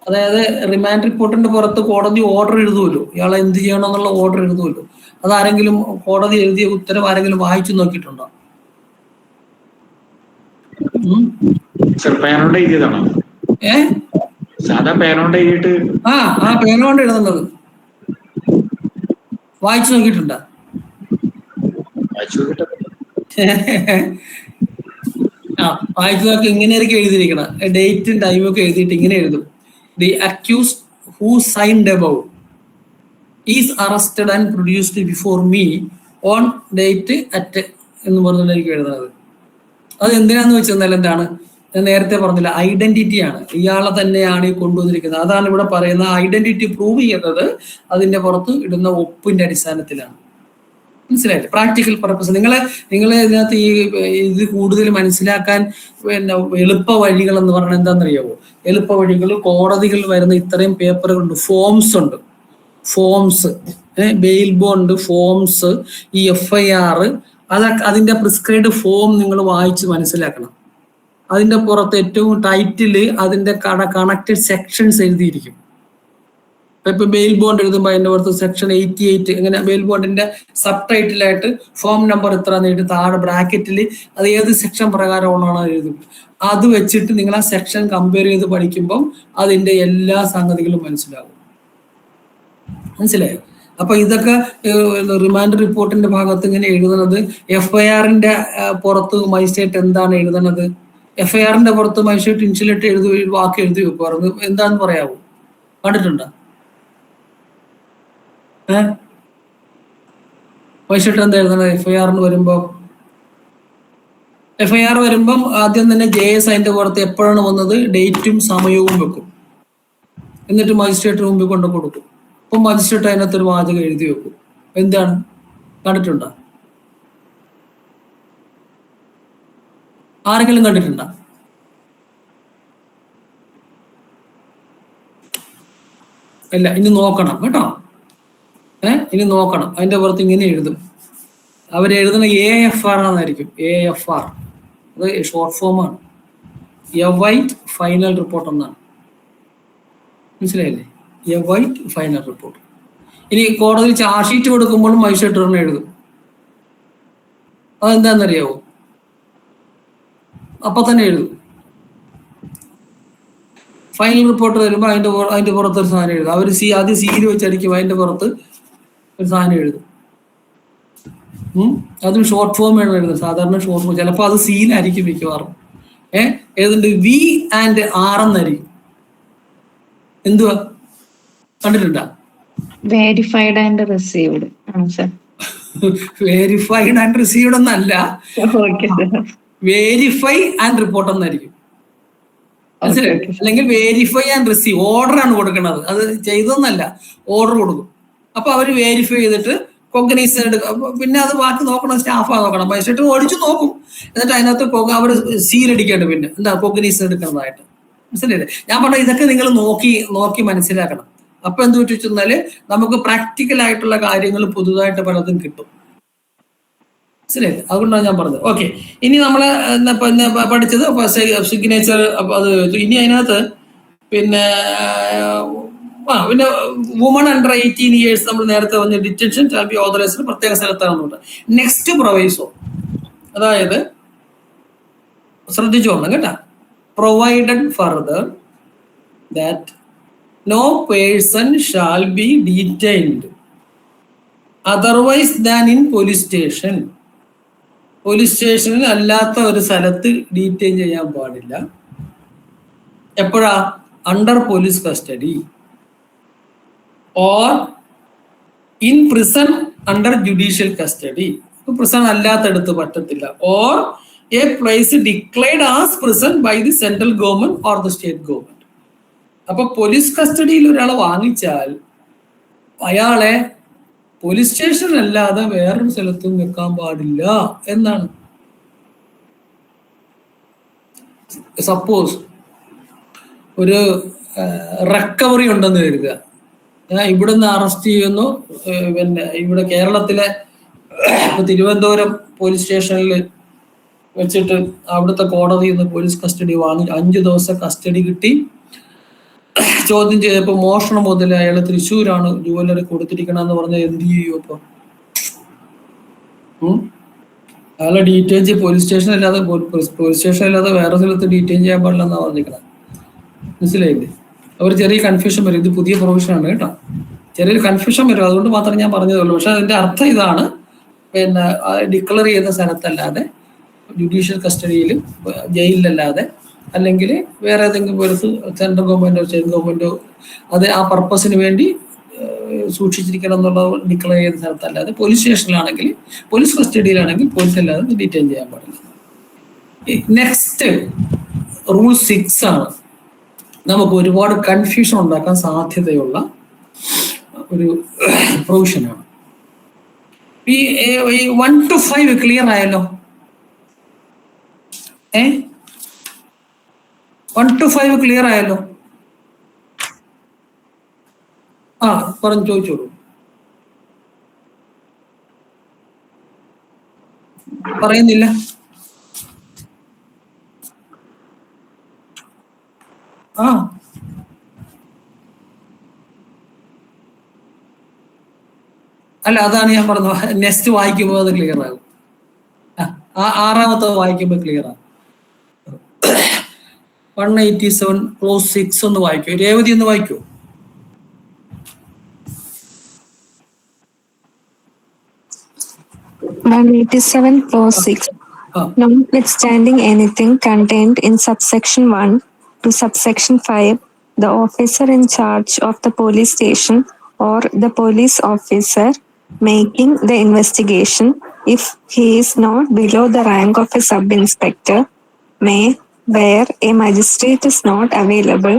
അതായത് റിമാൻഡ് റിപ്പോർട്ടിന്റെ പുറത്ത് കോടതി ഓർഡർ എഴുതുമല്ലോ, ഇയാളെ എന്ത് ചെയ്യണം എന്നുള്ള ഓർഡർ എഴുതുമല്ലോ. അതാരെങ്കിലും കോടതി എഴുതിയ ഉത്തരവ് ആരെങ്കിലും വായിച്ചു നോക്കിയിട്ടുണ്ടോ? ആ പേനോണ്ട് എഴുതുന്നത് വായിച്ചു നോക്കിയിട്ടുണ്ടോ? വായിച്ചു നോക്കി ഇങ്ങനെയായിരിക്കും എഴുതിയിരിക്കണം. ഡേറ്റും ടൈമും ഒക്കെ എഴുതിയിട്ട് ഇങ്ങനെ എഴുതും: the accused who signed above is arrested and produced before me on date at എന്ന് പറഞ്ഞിട്ടായിരിക്കും എഴുതുന്നത്. അത് എന്തിനാന്ന് വെച്ചാൽ എന്താണ്, ഞാൻ നേരത്തെ പറഞ്ഞില്ല, ഐഡന്റിറ്റിയാണ്. ഇയാളെ തന്നെയാണ് ഈ കൊണ്ടുവന്നിരിക്കുന്നത്. അതാണ് ഇവിടെ പറയുന്ന ഐഡന്റിറ്റി പ്രൂവ് ചെയ്യുന്നത് അതിന്റെ പുറത്ത് ഇടുന്ന ഒപ്പിന്റെ അടിസ്ഥാനത്തിലാണ്. മനസ്സിലായില്ലേ? Practical purpose. നിങ്ങളെ ഇതിനകത്ത് ഇത് കൂടുതൽ മനസ്സിലാക്കാൻ പിന്നെ എളുപ്പ വഴികൾ എന്ന് പറഞ്ഞാൽ എന്താണെന്നറിയാവോ? എളുപ്പ വഴികൾ, കോടതികളിൽ വരുന്ന ഇത്രയും പേപ്പറുകളുണ്ട്, ഫോംസ് ഉണ്ട്, ഫോംസ്, ബെയിൽ ബോണ്ട് ഫോംസ്, ഈ FIR, അതൊക്കെ അതിന്റെ പ്രിസ്ക്രൈബ്ഡ് ഫോം നിങ്ങൾ വായിച്ച് മനസ്സിലാക്കണം. അതിന്റെ പുറത്ത് ഏറ്റവും ടൈറ്റില് അതിന്റെ കണക്റ്റഡ് സെക്ഷൻസ് എഴുതിയിരിക്കും. ഇപ്പൊ ബെയിൽ ബോണ്ട് എഴുതുമ്പോൾ അതിന്റെ പുറത്ത് സെക്ഷൻ 88 ഇങ്ങനെ ബെയിൽ ബോണ്ടിന്റെ സബ് ടൈറ്റിലായിട്ട് ഫോം നമ്പർ ഇത്ര നേടി താഴെ ബ്രാക്കറ്റിൽ അത് ഏത് സെക്ഷൻ പ്രകാരമാണോ എഴുതുന്നത്. അത് വെച്ചിട്ട് നിങ്ങൾ ആ സെക്ഷൻ കമ്പയർ ചെയ്ത് പഠിക്കുമ്പം അതിന്റെ എല്ലാ സംഗതികളും മനസ്സിലാകും. മനസ്സിലായോ? അപ്പൊ ഇതൊക്കെ റിമാൻഡ് റിപ്പോർട്ടിന്റെ ഭാഗത്ത് ഇങ്ങനെ എഴുതുന്നത്, FIRന്റെ പുറത്ത് മജിസ്ട്രേറ്റ് എന്താണ് എഴുതുന്നത്, FIRന്റെ പുറത്ത് മജിസ്ട്രേറ്റ് ഇൻസുലേറ്റ് വാക്ക് എഴുതി വെക്കുമായിരുന്നു. എന്താന്ന് പറയാവോ? കണ്ടിട്ടുണ്ടോ? മജിസ്ട്രേറ്റ് എന്താ എഴുതുന്നത് FIRന് വരുമ്പോ? FIR വരുമ്പം ആദ്യം തന്നെ JS അതിന്റെ പുറത്ത് എപ്പോഴാണ് വന്നത് ഡേറ്റും സമയവും വെക്കും. എന്നിട്ട് മജിസ്ട്രേറ്റ് മുമ്പിൽ കൊണ്ട് കൊടുക്കും. അപ്പൊ മജിസ്ട്രേറ്റ് അതിനകത്തൊരു വാചകം എഴുതി വെക്കും. എന്താണ്? കണ്ടിട്ടുണ്ടോ? ആരെങ്കിലും കണ്ടിട്ടുണ്ടോ? അല്ല, ഇനി നോക്കണം കേട്ടോ. ഇനി നോക്കണം. അതിന്റെ പുറത്ത് ഇങ്ങനെ എഴുതും. അവരെഴുതുന്ന AFR ആണെന്നായിരിക്കും. AFR അത് ഷോർട്ട് ഫോമാണ്. എവൈറ്റ് ഫൈനൽ റിപ്പോർട്ട് എന്നാണ്. മനസ്സിലായില്ലേ? Await final report. ഇനി കോടതിയിൽ ചാർജ് ഷീറ്റ് കൊടുക്കുമ്പോഴും മജിസ്ട്രേറ്റ് തന്നെ എഴുതും. അതെന്താണെന്നറിയാവോ? അപ്പൊ തന്നെ എഴുതും. ഫൈനൽ റിപ്പോർട്ട് വരുമ്പോൾ അതിന്റെ പുറത്ത് ഒരു സാധനം എഴുതും. അവർ ആദ്യം സീൽ വെച്ചടിക്കും, അതിന്റെ പുറത്ത് ഒരു സാധനം എഴുതും. അതും ഷോർട്ട് ഫോം വേണം എഴുതുന്നത്. സാധാരണ ഷോർട്ട് ഫോം, ചിലപ്പോൾ അത് സീലായിരിക്കും മിക്കവാറും. ഏതുണ്ട് V&R എന്നായിരിക്കും. എന്തുവാ കണ്ടിട്ടുണ്ടാ? വെരിഫൈഡ് ആൻഡ് റിസീവ്ഡ് ആണോ സർ? വെരിഫൈഡ് ആൻഡ് റിസീവ്ഡ് എന്നല്ല, വെരിഫൈ ആൻഡ് റിപ്പോർട്ട് എന്നായിരിക്കും. അല്ലെങ്കിൽ വെരിഫൈ ആൻഡ് റിസീവ് ഓർഡർ ആണ് കൊടുക്കുന്നത്. അത് ചെയ്തതെന്നല്ല, ഓർഡർ കൊടുക്കും. അപ്പൊ അവര് വെരിഫൈ ചെയ്തിട്ട് കോഗ്നൈസേഷൻ എടുക്കും. പിന്നെ അത് ബാക്കി നോക്കണം, സ്റ്റാഫാ നോക്കണം. മജിസ്ട്രേറ്റ് ഓടിച്ചു നോക്കും. എന്നിട്ട് അതിനകത്ത് അവർ സീലടിക്കേണ്ട പിന്നെ എന്താ കോഗ്നൈസേഷൻ എടുക്കുന്നതായിട്ട്. മനസ്സിലായില്ലേ? ഞാൻ പറഞ്ഞ ഇതൊക്കെ നിങ്ങൾ നോക്കി മനസ്സിലാക്കണം. അപ്പൊ എന്ത് വെച്ചാല് നമുക്ക് പ്രാക്ടിക്കൽ ആയിട്ടുള്ള കാര്യങ്ങൾ പുതുതായിട്ട് പലതും കിട്ടും. മനസ്സിലായില്ലേ? അതുകൊണ്ടാണ് ഞാൻ പറഞ്ഞത്. ഓക്കെ, ഇനി നമ്മള് പഠിച്ചത് സിഗ്നേച്ചർ. അത് ഇനി അതിനകത്ത് പിന്നെ വുമൺ അണ്ടർ 18 years നമ്മൾ നേരത്തെ പറഞ്ഞ ഡിറ്റൻഷൻ ഷാൽ ബി ഓതറൈസ്ഡ് പ്രത്യേക സ്ഥലത്താണെന്നുണ്ട്. നെക്സ്റ്റ് പ്രൊവൈസോ, അതായത് ശ്രദ്ധിച്ചോളണം കേട്ടാ. Provided further that no person shall be detained otherwise than in police station. Police സ്റ്റേഷനിൽ അല്ലാത്ത ഒരു സ്ഥലത്ത് ഡീറ്റെയിൻ ചെയ്യാൻ പാടില്ല. എപ്പോഴാ? Under police custody or in prison under judicial custody. Prison അല്ലാത്തടുത്ത് പറ്റത്തില്ല. Or a place declared as prison by the central government or the state government. അപ്പൊ പോലീസ് കസ്റ്റഡിയിൽ ഒരാളെ വാങ്ങിച്ചാൽ അയാളെ പോലീസ് സ്റ്റേഷൻ അല്ലാതെ വേറൊരു സ്ഥലത്തും വെക്കാൻ പാടില്ല എന്നാണ്. സപ്പോസ് ഒരു റിക്കവറി ഉണ്ടെന്ന് കരുതുക. ഇവിടുന്ന് അറസ്റ്റ് ചെയ്യുന്നു. പിന്നെ ഇവിടെ കേരളത്തിലെ തിരുവനന്തപുരം പോലീസ് സ്റ്റേഷനിൽ വെച്ചിട്ട് അവിടുത്തെ കോടതിയിൽ നിന്ന് പോലീസ് കസ്റ്റഡി വാങ്ങി 5 ദിവസം കസ്റ്റഡി കിട്ടി. ചോദ്യം ചെയ്തപ്പോ മോഷണം മുതൽ അയാൾ തൃശ്ശൂരാണ് ജുവലറി കൊടുത്തിരിക്കണമെന്ന് പറഞ്ഞാൽ എന്ത് ചെയ്യും? അപ്പൊ അയാളെ ഡീറ്റെയിൻ ചെയ്ത് പോലീസ് സ്റ്റേഷൻ അല്ലാതെ വേറെ സ്ഥലത്ത് ഡീറ്റെയിൻ ചെയ്യാൻ പാടില്ല എന്നാ പറഞ്ഞിരിക്കണം. മനസ്സിലായില്ലേ? അവർ ചെറിയ കൺഫ്യൂഷൻ വരും. ഇത് പുതിയ പ്രൊവിഷനാണ് കേട്ടോ. ചെറിയൊരു കൺഫ്യൂഷൻ വരും. അതുകൊണ്ട് മാത്രം ഞാൻ പറഞ്ഞതുള്ളൂ. പക്ഷെ അതിന്റെ അർത്ഥം ഇതാണ്, പിന്നെ ഡിക്ലെയർ ചെയ്യുന്ന സ്ഥലത്തല്ലാതെ, ജുഡീഷ്യൽ കസ്റ്റഡിയിൽ, ജയിലിലല്ലാതെ, അല്ലെങ്കിൽ വേറെ ഏതെങ്കിലും ഒരു സെൻട്രൽ ഗവൺമെന്റോ സ്റ്റേറ്റ് ഗവൺമെന്റോ അത് ആ പർപ്പസിന് വേണ്ടി സൂക്ഷിച്ചിരിക്കണം എന്നുള്ളത് ഡിക്ലെയർ ചെയ്യുന്ന സ്ഥലത്തല്ലാതെ, പോലീസ് സ്റ്റേഷനിലാണെങ്കിൽ, പോലീസ് കസ്റ്റഡിയിലാണെങ്കിൽ പോലീസ് അല്ലാതെ ഡീറ്റെയിൻ ചെയ്യാൻ പാടില്ല. നെക്സ്റ്റ് റൂൾ 6 ആണ്. നമുക്ക് ഒരുപാട് കൺഫ്യൂഷൻ ഉണ്ടാക്കാൻ സാധ്യതയുള്ള ഒരു പ്രൊവിഷനാണ്. ഈ 1 to 5 ക്ലിയർ ആയല്ലോ? 1 to 5 ക്ലിയർ ആയല്ലോ? പറഞ്ഞു ചോദിച്ചോളൂ. പറയുന്നില്ല? അല്ല, അതാണ് ഞാൻ പറഞ്ഞത്. നെക്സ്റ്റ് വായിക്കുമ്പോൾ അത് ക്ലിയർ ആകും. 6ാമത്തെ വായിക്കുമ്പോൾ ക്ലിയർ ആകും. 187 ക്ലോസ് 6 ഒന്ന് വായിക്കൂ. രേവതി ഒന്ന് വായിക്കൂ. Clause 6. Notwithstanding anything contained in subsection 1 to subsection 5, the officer in charge of the police station or the police officer making the investigation, if he is not below the rank of a sub-inspector, may, where a magistrate is not available,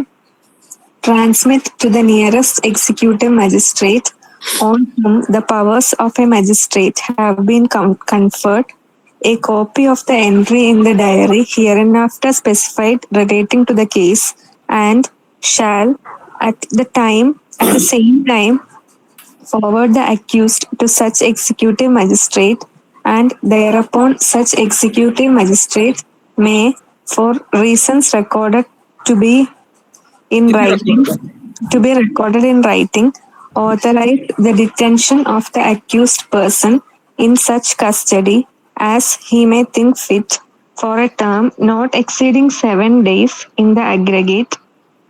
transmit to the nearest executive magistrate on whom the powers of a magistrate have been conferred a copy of the entry in the diary hereinafter specified relating to the case, and shall at the same time forward the accused to such executive magistrate, and thereupon such executive magistrate may, for reasons recorded to be recorded in writing, authorize the detention of the accused person in such custody as he may think fit, for a term not exceeding 7 days in the aggregate,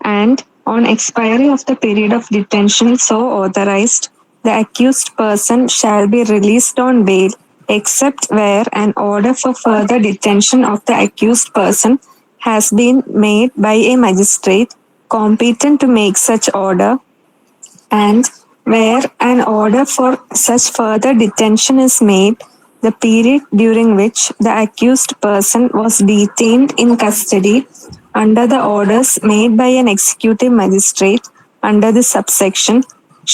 and on expiry of the period of detention so authorized, the accused person shall be released on bail, except where an order for further detention of the accused person has been made by a magistrate competent to make such order, and where an order for such further detention is made, the period during which the accused person was detained in custody under the orders made by an executive magistrate under this subsection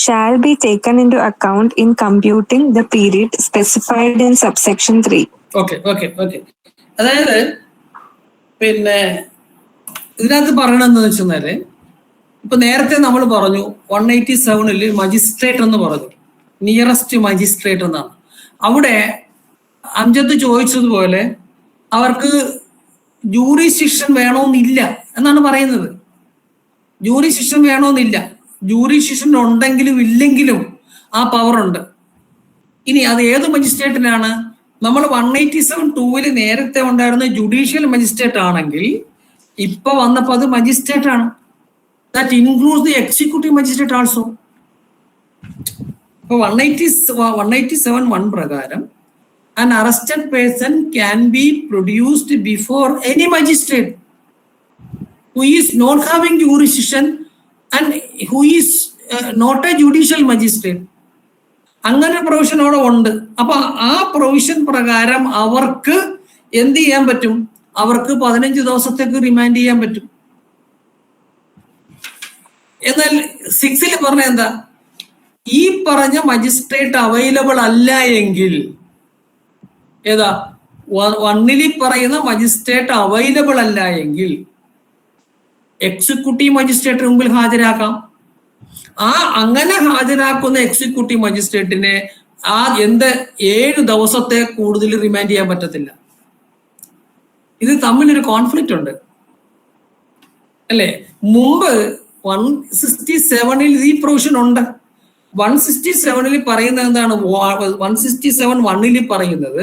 shall be taken into account in computing the period specified in subsection 3. Okay. അതായത് പിന്നെ ഇതിനകത്ത് പറയണെന്ന് വെച്ചാൽ ഇപ്പൊ നേരത്തെ നമ്മൾ പറഞ്ഞു 187 magistrate എന്ന് പറഞ്ഞു, നിയറസ്റ്റ് മജിസ്ട്രേറ്റ് എന്നാണ്. അവിടെ അംജദ് ചോദിച്ചതുപോലെ അവർക്ക് ജൂറിസ്ഡിക്ഷൻ വേണമെന്നില്ല എന്നാണ് പറയുന്നത്. ജൂറിസ്ഡിക്ഷൻ വേണമെന്നില്ല, ജൂറിസ്ഡിക്ഷൻ ഉണ്ടെങ്കിലും ഇല്ലെങ്കിലും ആ പവർ ഉണ്ട്. ഇനി അത് ഏത് മജിസ്ട്രേറ്റിനാണ്? നമ്മൾ 187(2) നേരത്തെ ഉണ്ടായിരുന്ന ജുഡീഷ്യൽ മജിസ്ട്രേറ്റ് ആണെങ്കിൽ ഇപ്പൊ വന്നപ്പോ അത് മജിസ്ട്രേറ്റ് ആണ്. That includes the executive magistrate also. So 187(1) പ്രകാരം an arrested person can be produced before any magistrate who is not having jurisdiction and who is not a judicial magistrate. അങ്ങനെ provision അവിടെ ഉണ്ട്. അപ്പൊ ആ പ്രൊവിഷൻ പ്രകാരം അവർക്ക് എന്ത് ചെയ്യാൻ പറ്റും? അവർക്ക് 15 ദിവസത്തേക്ക് റിമാൻഡ് ചെയ്യാൻ പറ്റും. എന്നാൽ 6 പറഞ്ഞ എന്താ? ഈ പറഞ്ഞ മജിസ്ട്രേറ്റ് അവൈലബിൾ അല്ല എങ്കിൽ, ഏതാ 1 പറയുന്ന മജിസ്ട്രേറ്റ് അവൈലബിൾ അല്ല എങ്കിൽ എക്സിക്യൂട്ടീവ് മജിസ്ട്രേറ്റ് മുമ്പിൽ ഹാജരാക്കാം. അങ്ങനെ ഹാജരാക്കുന്ന എക്സിക്യൂട്ടീവ് മജിസ്ട്രേറ്റിനെ 7 ദിവസത്തെ കൂടുതൽ റിമാൻഡ് ചെയ്യാൻ പറ്റത്തില്ല. ഇത് തമ്മിലൊരു കോൺഫ്ലിക്റ്റ് ഉണ്ട് അല്ലേ? മുമ്പ് 167 ഈ പ്രൊവിഷൻ ഉണ്ട്. 167 പറയുന്നത് എന്താണ്? 167(1) പറയുന്നത്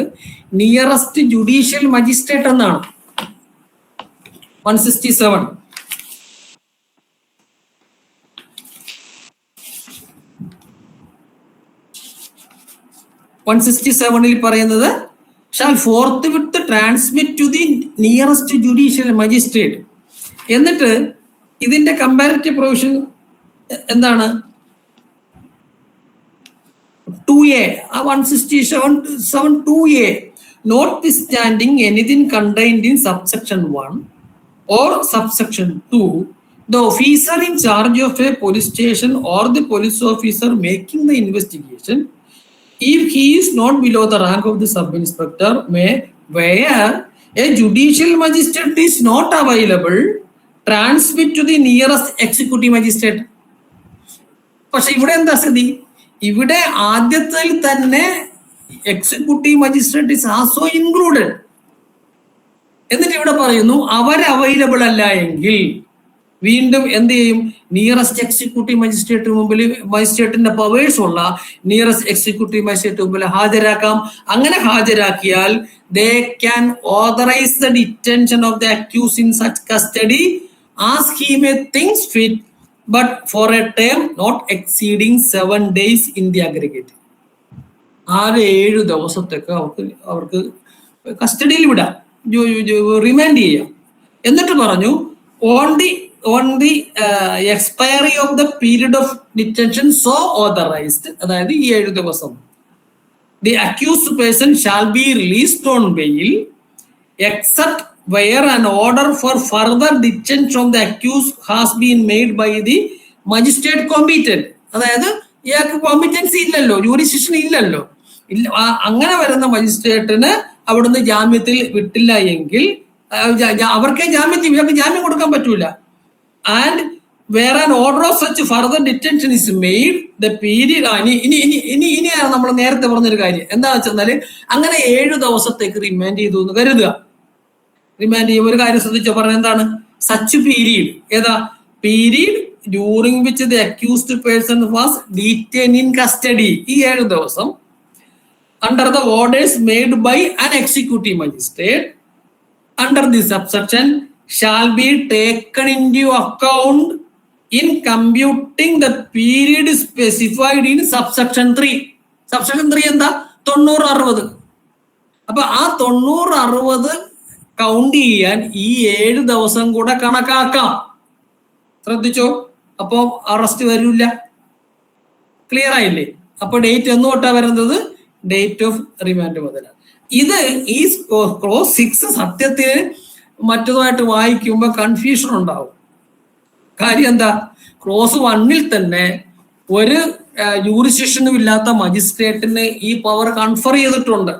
നിയറസ്റ്റ് ജുഡീഷ്യൽ മജിസ്ട്രേറ്റ് എന്നാണ്. 167 പറയുന്നത് shall forth transmit to the nearest judicial magistrate. എന്നിട്ട് ഇതിന്റെ കമ്പാരിറ്റീവ് പ്രൊവിഷൻ എന്താണ്? 2A, 167(2)(A), notwithstanding anything contained in subsection 1 or subsection 2, the officer in charge of a police station or the police officer making the investigation, if he is not below the rank of the sub-inspector, may, where a judicial magistrate is not available, transmit to the nearest executive magistrate. പക്ഷെ ഇവിടെ എന്താ സ്ഥിതി? ഇവിടെ ആദ്യത്തിൽ തന്നെ executive magistrate is also included. എന്നിട്ട് ഇവിടെ പറയുന്നു അവർ അവൈലബിൾ അല്ല എങ്കിൽ വീണ്ടും എന്ത് ചെയ്യും? നിയറസ്റ്റ് എക്സിക്യൂട്ടീവ് മജിസ്ട്രേറ്റിന്റെ പവേഴ്സ് ഉള്ള നിയറസ്റ്റ് എക്സിക്യൂട്ടീവ് മജിസ്ട്രേറ്റ് മുമ്പിൽ ഹാജരാക്കാം. അങ്ങനെ ഹാജരാക്കിയാൽ they can authorise the detention of the accuse in such custody as he may think fit, but for a term not exceeding 7 days in the aggregate. 7 ദിവസത്തേക്ക് അവർക്ക് കസ്റ്റഡിയിൽ വിടാം, റിമാൻഡ് ചെയ്യാം. എന്നിട്ട് പറഞ്ഞു on the expiry of the period of detention so authorized, അതായത് ഈ 7 ദിവസം, the accused person shall be released on bail except where an order for further detention of the accused has been made by the magistrate competent. അതായത് ഇയാൾക്ക് competency ഇല്ലല്ലോ, jurisdiction ഇല്ലല്ലോ. അങ്ങനെ വരുന്ന മജിസ്ട്രേറ്റിന് അവിടുന്ന് ജാമ്യത്തിൽ വിട്ടില്ല എങ്കിൽ അവർക്ക് ജാമ്യം കൊടുക്കാൻ പറ്റൂല. And where an order of such further detention is made the period. ഇനിയാണ് നമ്മൾ നേരത്തെ പറഞ്ഞൊരു കാര്യം എന്താണെന്ന് വെച്ചാൽ, അങ്ങനെ 7 ദിവസത്തേക്ക് റിമാൻഡ് ചെയ്തു എന്ന് കരുതുക. റിമാൻഡ് ചെയ്യുമ്പോൾ ഒരു കാര്യം ശ്രദ്ധിച്ചോ, പറഞ്ഞ എന്താണ്? Such period. ഏതാ period? During which the accused person was detain in custody. ഈ 7 ദിവസം under the orders made by an executive magistrate under this subsection shall be taken into account in computing the period specified in subsection 3. Subsection 3 എന്താ? 90-60. അപ്പൊ ആ 90-60 count ചെയ്യാൻ ഈ 7 ദിവസം കൂടെ കണക്കാക്കാം. ശ്രദ്ധിച്ചോ, അപ്പൊ അറസ്റ്റ് വരില്ല. ക്ലിയർ ആയില്ലേ? അപ്പൊ ഡേറ്റ് എന്ന് തൊട്ടാ വരുന്നത്? ഡേറ്റ് ഓഫ് റിമാൻഡ് മുതലാണ്. ഇത് ഈ ക്ലോസ് 6 സത്യത്തിൽ മറ്റതുമായിട്ട് വായിക്കുമ്പോൾ കൺഫ്യൂഷൻ ഉണ്ടാവും. കാര്യം എന്താ? ക്ലോസ് 1 തന്നെ ഒരു ജൂറിസ്ഡിക്ഷനും ഇല്ലാത്ത മജിസ്ട്രേറ്റിന് ഈ പവർ കൺഫർ ചെയ്തിട്ടുണ്ട്.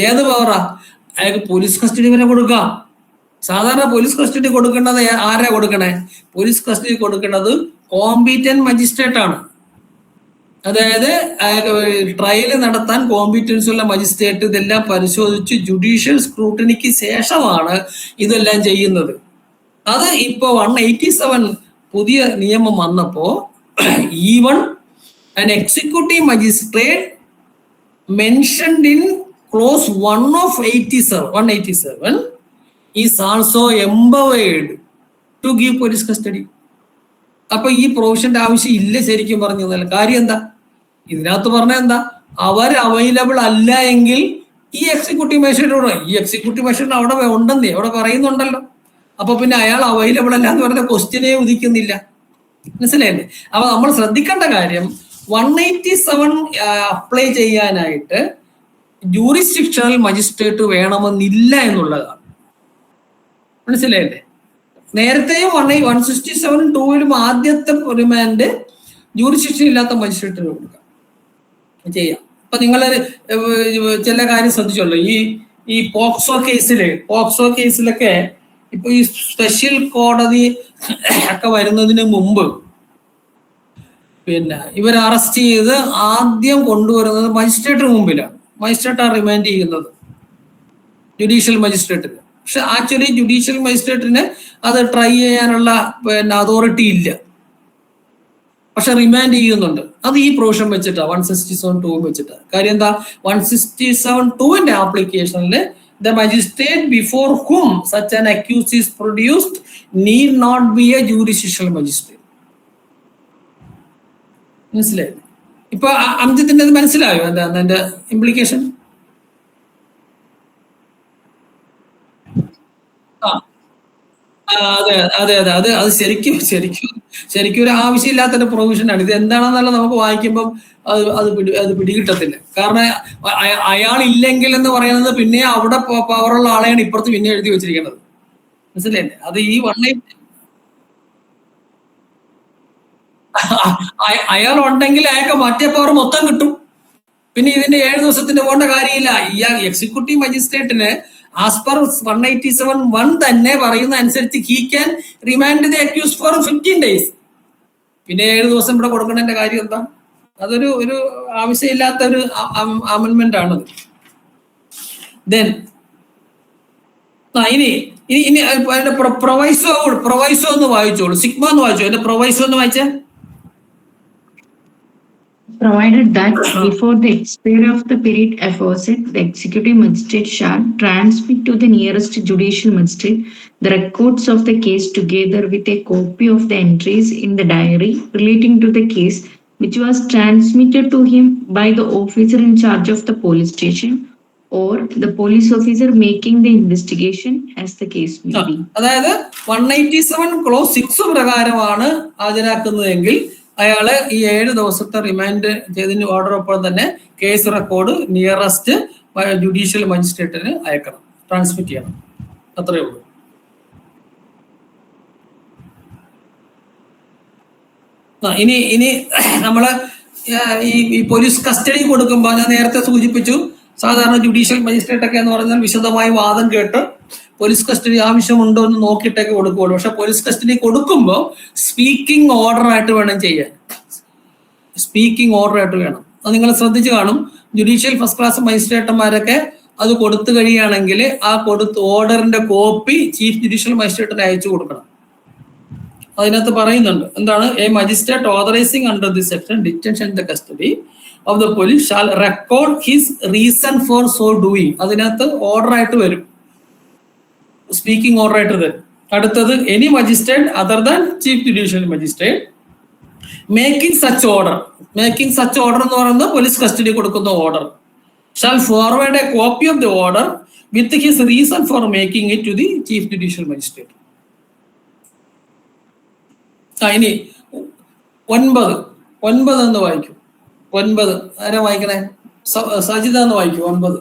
ഏത് പവറാ? അയാൾക്ക് പോലീസ് കസ്റ്റഡി വരെ കൊടുക്കാം. സാധാരണ പോലീസ് കസ്റ്റഡി കൊടുക്കേണ്ടത് ആരാ കൊടുക്കണേ? പോലീസ് കസ്റ്റഡി കൊടുക്കേണ്ടത് കോമ്പീറ്റന്റ് മജിസ്ട്രേറ്റ് ആണ്. അതായത് ട്രയൽ നടത്താൻ കോമ്പീറ്റൻസ് ഉള്ള മജിസ്ട്രേറ്റ് ഇതെല്ലാം പരിശോധിച്ച് ജുഡീഷ്യൽ സ്ക്രൂട്ടിനിക്ക് ശേഷമാണ് ഇതെല്ലാം ചെയ്യുന്നത്. അത് ഇപ്പൊ 187 പുതിയ നിയമം വന്നപ്പോ even an executive magistrate mentioned in clause 1 of 187 is also empowered to give police custody. അപ്പൊ ഈ പ്രൊവിഷന്റെ ആവശ്യം ഇല്ല ശരിക്കും പറഞ്ഞു തന്നാൽ. കാര്യം എന്താ? ഇതിനകത്ത് പറഞ്ഞ എന്താ? അവർ അവൈലബിൾ അല്ല എങ്കിൽ ഈ എക്സിക്യൂട്ടീവ് മജിസ്ട്രേറ്റ്, ഈ എക്സിക്യൂട്ടീവ് മജിസ്ട്രേറ്റ് അവിടെ ഉണ്ടെന്നേ അവിടെ പറയുന്നുണ്ടല്ലോ. അപ്പൊ പിന്നെ അയാൾ അവൈലബിൾ അല്ല എന്ന് പറഞ്ഞ ക്വസ്റ്റ്യനെ ഉദിക്കുന്നില്ല. മനസ്സിലായില്ലേ? അപ്പൊ നമ്മൾ ശ്രദ്ധിക്കേണ്ട കാര്യം 187 അപ്ലൈ ചെയ്യാനായിട്ട് ജൂറിസ്ഡിക്ഷണൽ മജിസ്ട്രേറ്റ് വേണമെന്നില്ല എന്നുള്ളതാണ്. മനസ്സിലായില്ലേ? നേരത്തെയും 167(2) ആദ്യത്തെ റിമാൻഡ് ജൂറിസ്ഡിക്ഷൻ ഇല്ലാത്ത മജിസ്ട്രേറ്റിന് കൊടുക്കാം, ചെയ്യാം. അപ്പൊ നിങ്ങൾ ചില കാര്യം ശ്രദ്ധിച്ചല്ലോ, ഈ പോക്സോ കേസിലൊക്കെ ഇപ്പൊ ഈ സ്പെഷ്യൽ കോടതി ഒക്കെ വരുന്നതിന് മുമ്പ് പിന്നെ ഇവർ അറസ്റ്റ് ചെയ്ത് ആദ്യം കൊണ്ടുവരുന്നത് മജിസ്ട്രേറ്റിന് മുമ്പിലാണ്. മജിസ്ട്രേറ്റാണ് റിമാൻഡ് ചെയ്യുന്നത്, ജുഡീഷ്യൽ മജിസ്ട്രേറ്റിന്. പക്ഷെ ആക്ച്വലി ജുഡീഷ്യൽ മജിസ്ട്രേറ്റിന് അത് ട്രൈ ചെയ്യാനുള്ള പിന്നെ അതോറിറ്റി ഇല്ല, പക്ഷെ റിമാൻഡ് ചെയ്യുന്നുണ്ട്. അത് ഈ പ്രൊവിഷൻ വെച്ചിട്ടാ 167(2) വെച്ചിട്ടാ. കാര്യം എന്താ? 167(2) ആപ്ലിക്കേഷനിൽ the magistrate before whom such an accused is produced need not be a jurisdictional magistrate. മനസ്സിലായി? ഇപ്പൊ അംജിത്തിന്റെ മനസ്സിലായോ എന്താ അതിന്റെ ഇംപ്ലിക്കേഷൻ? അതെ അത് ശരിക്കും ഒരു ആവശ്യമില്ലാത്തൊരു പ്രൊവിഷനാണ്. ഇത് എന്താണെന്നല്ല നമുക്ക് വായിക്കുമ്പം അത് പിടികിട്ടത്തില്ല. കാരണം അയാൾ ഇല്ലെങ്കിൽ എന്ന് പറയുന്നത് പിന്നെ അവിടെ പവറുള്ള ആളെയാണ് ഇപ്പുറത്ത് പിന്നെ എഴുതി വെച്ചിരിക്കുന്നത്. മനസ്സിലായില്ലേ? അത് ഈ 180 അയാൾ ഉണ്ടെങ്കിൽ അയാൾക്ക് മറ്റേ പവർ മൊത്തം കിട്ടും. പിന്നെ ഇതിന്റെ 7 ദിവസത്തിന് പോകേണ്ട കാര്യമില്ല. ഈ എക്സിക്യൂട്ടീവ് മജിസ്ട്രേറ്റിന് ആസ് പെർ 187(1) തന്നെ പറയുന്ന അനുസരിച്ച് he can remand the accused for 15 days. പിന്നെ 7 ദിവസം ഇവിടെ കൊടുക്കേണ്ട കാര്യം എന്താ? അതൊരു ആവശ്യമില്ലാത്ത ഒരു അമെൻമെന്റ് ആണ്. ദെൻ ഇനി അതിന്റെ പ്രൊവൈസോ എന്ന് വായിച്ചോളൂ. സിഗ്മ എന്ന് വായിച്ചോ. അതിന്റെ പ്രൊവൈസോ എന്ന് വായിച്ചേ. Provided that before the expiry of the period aforesaid, the executive magistrate shall transmit to the nearest judicial magistrate the records of the case together with a copy of the entries in the diary relating to the case which was transmitted to him by the officer in charge of the police station or the police officer making the investigation as the case may be. അതായത് 187 close 6 പ്രകാരമാണ് ഹാജരാക്കുന്നതെങ്കിൽ അയാള് ഈ 7 ദിവസത്തെ remand ചെയ്തതിന് ഓർഡറൊപ്പം തന്നെ case record nearest judicial മജിസ്ട്രേറ്റിന് അയക്കണം, transmit ചെയ്യണം. അത്രയേ ഉള്ളൂ. ഇനി നമ്മള് ഈ പോലീസ് കസ്റ്റഡി കൊടുക്കുമ്പോൾ ഞാൻ നേരത്തെ സൂചിപ്പിച്ചു, സാധാരണ ജുഡീഷ്യൽ മജിസ്ട്രേറ്റ് ഒക്കെ എന്ന് പറഞ്ഞാൽ വിശദമായി വാദം കേട്ട് പോലീസ് കസ്റ്റഡി ആവശ്യമുണ്ടോ എന്ന് നോക്കിയിട്ടൊക്കെ കൊടുക്കുകയുള്ളൂ. പക്ഷെ പോലീസ് കസ്റ്റഡി കൊടുക്കുമ്പോൾ സ്പീക്കിംഗ് ഓർഡർ ആയിട്ട് വേണം ചെയ്യാൻ. സ്പീക്കിംഗ് ഓർഡർ ആയിട്ട് വേണം. അത് നിങ്ങൾ ശ്രദ്ധിച്ചു കാണും. ജുഡീഷ്യൽ ഫസ്റ്റ് ക്ലാസ് മജിസ്ട്രേറ്റന്മാരൊക്കെ അത് കൊടുത്തു കഴിയുകയാണെങ്കിൽ ആ കൊടുത്ത ഓർഡറിന്റെ കോപ്പി ചീഫ് ജുഡീഷ്യൽ മജിസ്ട്രേറ്റിന് അയച്ചു കൊടുക്കണം. അതിനകത്ത് പറയുന്നുണ്ട് എന്താണ്, a magistrate authorising under the section detention in the custody of the police shall record his reason for so doing. അതിനകത്ത് ഓർഡർ ആയിട്ട് വരും, സ്പീക്കിംഗ് ഓർഡർ ആയിട്ട് വരും. അടുത്തത്, any magistrate other than chief judicial magistrate making such order. Making such order എന്ന് പറയുന്നത് police custody കൊടുക്കുന്ന order. Shall forward a copy of the order with his reason for making it to the chief judicial magistrate. ഇനി 9 എന്ന് വായിക്കും. 9 ആരാ വായിക്കണേ? സജിത എന്ന് വായിക്കും. 9.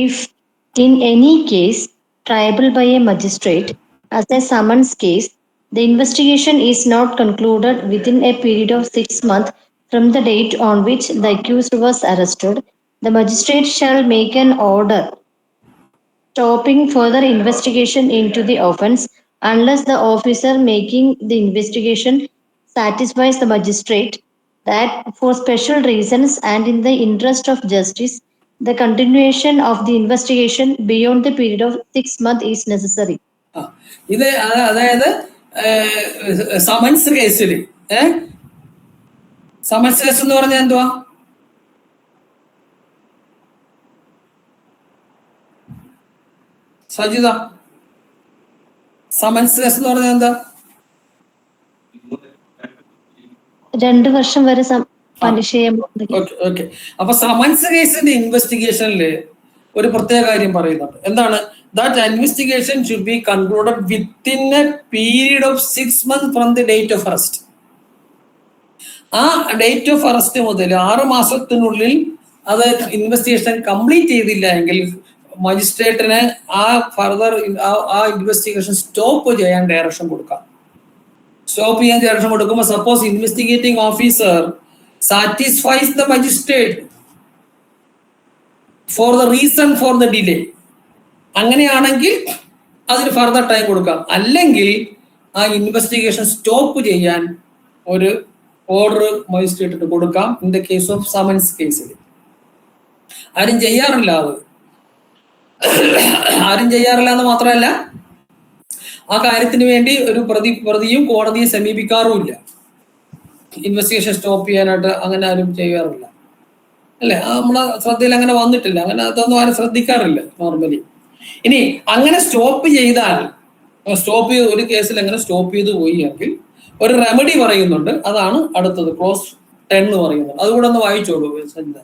If in any case triable by a magistrate as a summons case, the investigation is not concluded within a period of 6 months from the date on which the accused was arrested, the magistrate shall make an order stopping further investigation into the offence unless the officer making the investigation satisfies the magistrate that for special reasons and in the interest of justice, the continuation of the investigation beyond the period of 6 months is necessary. ഇത് അതായത് summons കേസിൽ summons case എന്ന് പറഞ്ഞാൽ എന്തുവാ? Sajitha, summons case എന്ന് പറഞ്ഞാൽ എന്താ? 2 വർഷം വരെ അപ്പൊ സമൻസ് കേസിന്റെ ഇൻവെസ്റ്റിഗേഷനിൽ ഒരു പ്രത്യേക കാര്യം പറയുന്നുണ്ട്. എന്താണ്? That investigation should B concluded within A period of 6 months from the date of arrest. ആ ഡേറ്റ് ഓഫ് അറസ്റ്റ് മുതൽ 6 മാസത്തിനുള്ളിൽ അത് ഇൻവെസ്റ്റിഗേഷൻ കംപ്ലീറ്റ് ചെയ്തില്ല എങ്കിൽ മജിസ്ട്രേറ്റിന് ആ ഫർദർ ആ ഇൻവെസ്റ്റിഗേഷൻ സ്റ്റോപ്പ് ചെയ്യാൻ ഡയറക്ഷൻ കൊടുക്കാം. സ്റ്റോപ്പ് ചെയ്യാൻ ഡയറക്ഷൻ കൊടുക്കുമ്പോൾ suppose investigating officer satisfies the magistrate for the reason for the delay, അങ്ങനെയാണെങ്കിൽ അതിന് ഫർദർ ടൈം കൊടുക്കാം. അല്ലെങ്കിൽ ആ ഇൻവെസ്റ്റിഗേഷൻ സ്റ്റോപ്പ് ചെയ്യാൻ ഒരു ഓർഡർ മജിസ്ട്രേറ്റിന് കൊടുക്കാം. In the case of summons കേസിൽ ആരും ചെയ്യാറില്ല. ആരും ചെയ്യാറില്ല എന്ന് മാത്രമല്ല, ആ കാര്യത്തിന് വേണ്ടി ഒരു പ്രതിയും കോടതിയെ സമീപിക്കാറുമില്ല. ഇൻവെസ്റ്റിഗേഷൻ സ്റ്റോപ്പ് ചെയ്യാനായിട്ട് അങ്ങനെ ആരും ചെയ്യാറില്ല, അല്ലെ? നമ്മളെ ശ്രദ്ധയിൽ അങ്ങനെ വന്നിട്ടില്ല. അങ്ങനെ അതൊന്നും ആരും ശ്രദ്ധിക്കാറില്ല നോർമലി. ഇനി അങ്ങനെ സ്റ്റോപ്പ് ചെയ്താൽ, ഒരു കേസിൽ അങ്ങനെ സ്റ്റോപ്പ് ചെയ്ത് പോയി എങ്കിൽ ഒരു റെമഡി പറയുന്നുണ്ട്. അതാണ് അടുത്തത്, ക്ലോസ് 10 പറയുന്നത്. അതുകൂടെ ഒന്ന് വായിച്ചോളൂ Sajitha.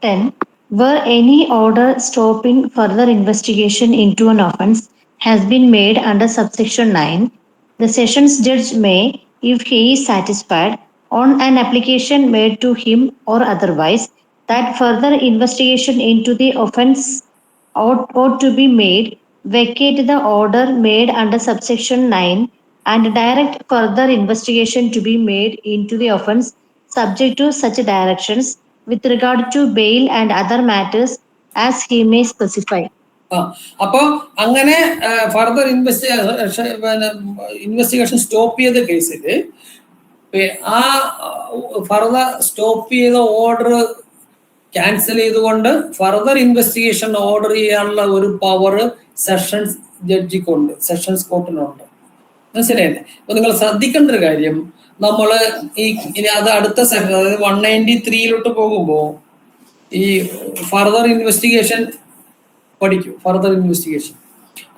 10. Where any order stopping further investigation into an offence has been made under subsection 9, the sessions judge may, if he is satisfied on an application made to him or otherwise, that further investigation into the offence ought to be made, vacate the order made under subsection 9 and direct further investigation to be made into the offence subject to such directions with regard to bail and other matters as he may specify. അപ്പൊ അങ്ങനെ further investigation stop ചെയ്ത കേസിൽ ആ further stop ചെയ്ത order cancel ചെയ്തുകൊണ്ട് further investigation order ചെയ്യാനുള്ള ഒരു power sessions ജഡ്ജിക്കുണ്ട്, sessions കോർട്ടിനുണ്ട്. മനസ്സിലായില്ലേ? അപ്പൊ നിങ്ങൾ ശ്രദ്ധിക്കേണ്ട ഒരു കാര്യം, നമ്മൾ ഇനി അത് അടുത്ത അതായത് 193 പോകുമ്പോൾ ഈ ഫർദർ ഇൻവെസ്റ്റിഗേഷൻ പഠിക്കും. ഫർദർ ഇൻവെസ്റ്റിഗേഷൻ,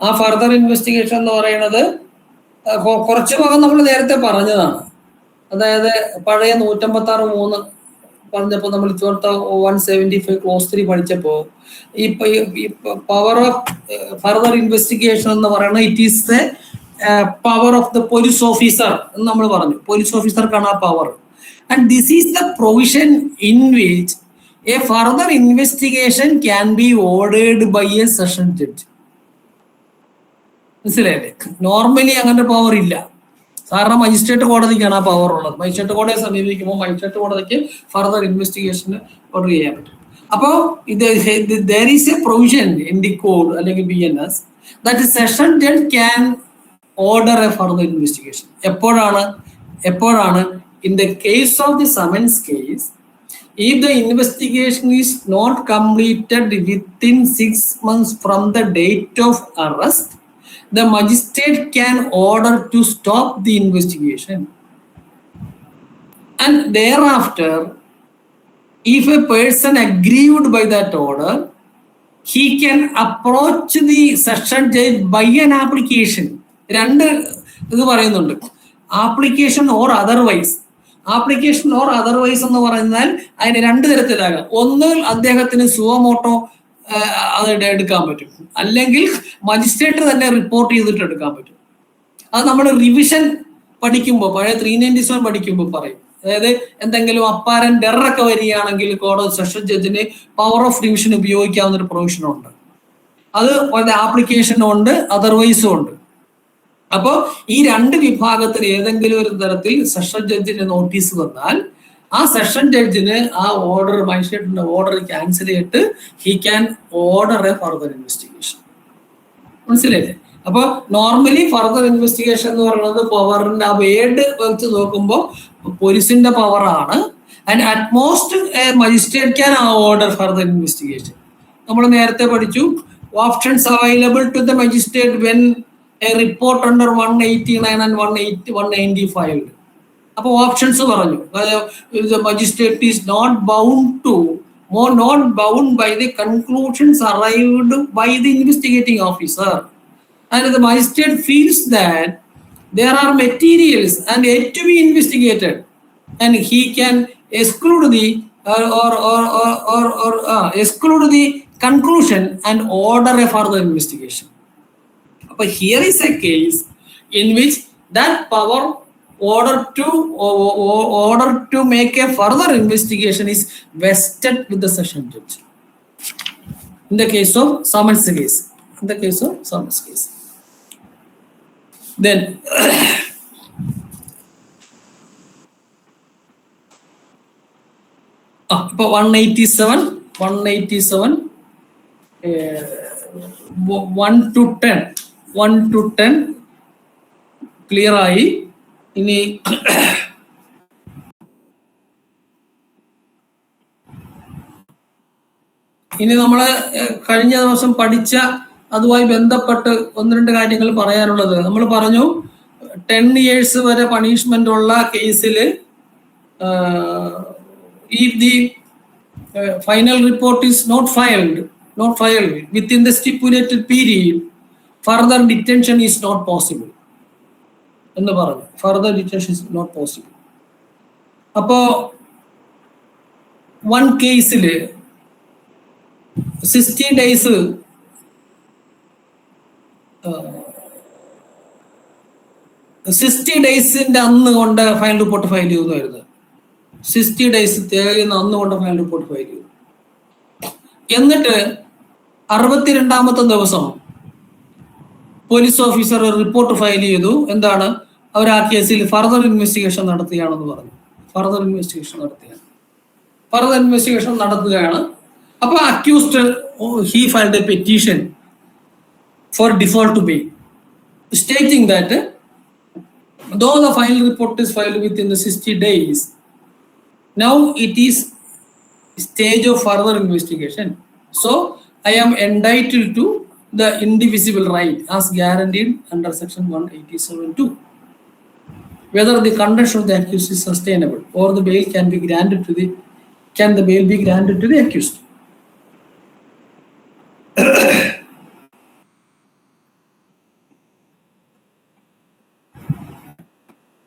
ആ ഫർദർ ഇൻവെസ്റ്റിഗേഷൻ എന്ന് പറയുന്നത് കുറച്ച് ഭാഗം നമ്മൾ നേരത്തെ പറഞ്ഞതാണ്. അതായത് പഴയ 156(3) പറഞ്ഞപ്പോൾ നമ്മൾ 175 ക്ലോസ് 3 പഠിച്ചപ്പോൾ ഈ പവർ ഓഫ് ഫർദർ ഇൻവെസ്റ്റിഗേഷൻ എന്ന് പറയുന്നത് it is the power of the police officer എന്ന് നമ്മൾ പറഞ്ഞു. പോലീസ് ഓഫീസർക്കാണ് ആ power. And this is the provision in which a further investigation can be ordered by a session judge. മനസ്സിലായില്ലേ? Normally അങ്ങനെ power ഇല്ല. കാരണം മജിസ്ട്രേറ്റ് കോടതിക്കാണ് ആ പവർ ഉള്ളത്. മജിസ്ട്രേറ്റ് കോടതിയെ സമീപിക്കുമ്പോൾ മജിസ്ട്രേറ്റ് കോടതിക്ക് ഫർദർ ഇൻവെസ്റ്റിഗേഷന് ഓർഡർ ചെയ്യാൻ പറ്റും. അപ്പോൾ ഇത് there is a provision in the code അല്ലെങ്കിൽ BNS that the session judge can order a further investigation. എപ്പോഴാണ് in the case of the summons case, if the investigation is not completed within 6 months from the date of arrest, the magistrate can order to stop the investigation. And thereafter, if a person aggrieved by that order, he can approach the session judge by an application. രണ്ട് ഇത് പറയുന്നുണ്ട്, application or otherwise. Application or otherwise എന്ന് പറഞ്ഞാൽ അതിന് രണ്ട് തരത്തിലാകാം. ഒന്ന് അദ്ദേഹത്തിന് suo motu അത് എടുക്കാൻ പറ്റും, അല്ലെങ്കിൽ മജിസ്ട്രേറ്റ് തന്നെ റിപ്പോർട്ട് ചെയ്തിട്ട് എടുക്കാൻ പറ്റും. അത് നമ്മൾ റിവിഷൻ പഠിക്കുമ്പോൾ, പഴയ 397 പഠിക്കുമ്പോൾ പറയും. അതായത് എന്തെങ്കിലും അപ്പാരന്റ് എററൊക്കെ വരികയാണെങ്കിൽ കോടതി സെഷൻ ജഡ്ജിന് പവർ ഓഫ് റിവിഷൻ ഉപയോഗിക്കാവുന്ന ഒരു പ്രൊവിഷൻ ഉണ്ട്. അത് ആപ്ലിക്കേഷനും ഉണ്ട്, അതർവൈസും ഉണ്ട്. അപ്പോൾ ഈ രണ്ട് വിഭാഗത്തിൽ ഏതെങ്കിലും ഒരു തരത്തിൽ സെഷൻ ജഡ്ജിന് നോട്ടീസ് വന്നാൽ ആ സെഷൻ ജഡ്ജിന് ആ ഓർഡർ, മജിസ്ട്രേറ്റിന്റെ ഓർഡർ ക്യാൻസൽ ചെയ്തിട്ട് he can order A further investigation. മനസ്സിലായില്ലേ? അപ്പൊ നോർമലി ഫർദർ ഇൻവെസ്റ്റിഗേഷൻ എന്ന് പറയുന്നത് പവറിന്റെ ആ വേർഡ് വെച്ച് നോക്കുമ്പോൾ പോലീസിന്റെ പവറാണ്. And at most magistrate can order further investigation. നമ്മൾ നേരത്തെ പഠിച്ചു, options available to the magistrate when a report under 189 and 195. അപ്പൊ ഓപ്ഷൻസ് പറഞ്ഞു, magistrate is not bound by the conclusions arrived by the investigating officer. And the magistrate feels that there are materials and yet to be investigated, and he can exclude the exclude the conclusion and order a further investigation. But here is a case in which that power order to make a further investigation is vested with the session judge. In the case of summons case. Then ഇപ്പൊ 187 1 to 10 clear ആയി. ഇനി നമ്മള് കഴിഞ്ഞ ദിവസം പഠിച്ച അതുമായി ബന്ധപ്പെട്ട് ഒന്ന് രണ്ട് കാര്യങ്ങൾ പറയാനുള്ളത്. നമ്മൾ പറഞ്ഞു 10 years വരെ പണിഷ്മെന്റ് ഉള്ള കേസിൽ if the final report is not filed within the stipulated period, further detention is not possible എന്ന് പറഞ്ഞു. further detention is not possible. അപ്പോ one കേസിൽ 60 days 60 daysന്റെ അന്ന് കൊണ്ട് ഫൈനൽ റിപ്പോർട്ട് ഫയൽ ചെയ്യുന്നതായിരുന്നു. 60 days തികയുന്ന അന്ന് കൊണ്ട് ഫൈനൽ റിപ്പോർട്ട് ഫയൽ ചെയ്തു. എന്നിട്ട് 62ാമത്തെ ദിവസം പോലീസ് ഓഫീസർ റിപ്പോർട്ട് ഫയൽ ചെയ്തു. എന്താണ്? അവർ ആ കേസിൽ ഫർദർ ഇൻവെസ്റ്റിഗേഷൻ നടത്തുകയാണെന്ന് പറഞ്ഞു. ഫർദർ ഇൻവെസ്റ്റിഗേഷൻ നടത്തുകയാണ്. അപ്പൊ accused he filed A petition for default to pay, stating that though the final report is filed within the 60 days, now it is stage of further investigation, so I am entitled to the indivisible right as guaranteed under section 187(2), whether the contention of the accused is sustainable or the bail can the bail be granted to the accused.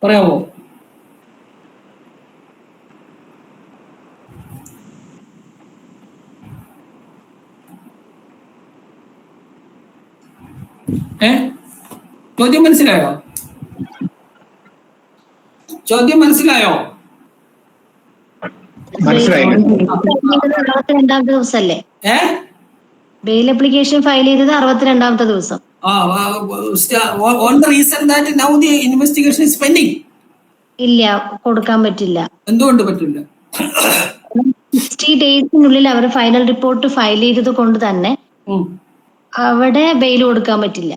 പറയാമോ? ചോദ്യം മനസ്സിലായോ? രണ്ടാം ദിവസല്ലേ? Bail application file ചെയ്തത് 62ാമത്തെ ദിവസം. On the reason that now the investigation is pending. ഇല്ല, കൊടുക്കാൻ പറ്റില്ല. എന്തുകൊണ്ട് പറ്റില്ല? 60 ഡേയ്സിനുള്ളിൽ അവർ ഫൈനൽ റിപ്പോർട്ട് ഫയൽ ചെയ്തത് കൊണ്ട് തന്നെ അവിടെ ബെയിൽ കൊടുക്കാൻ പറ്റില്ല.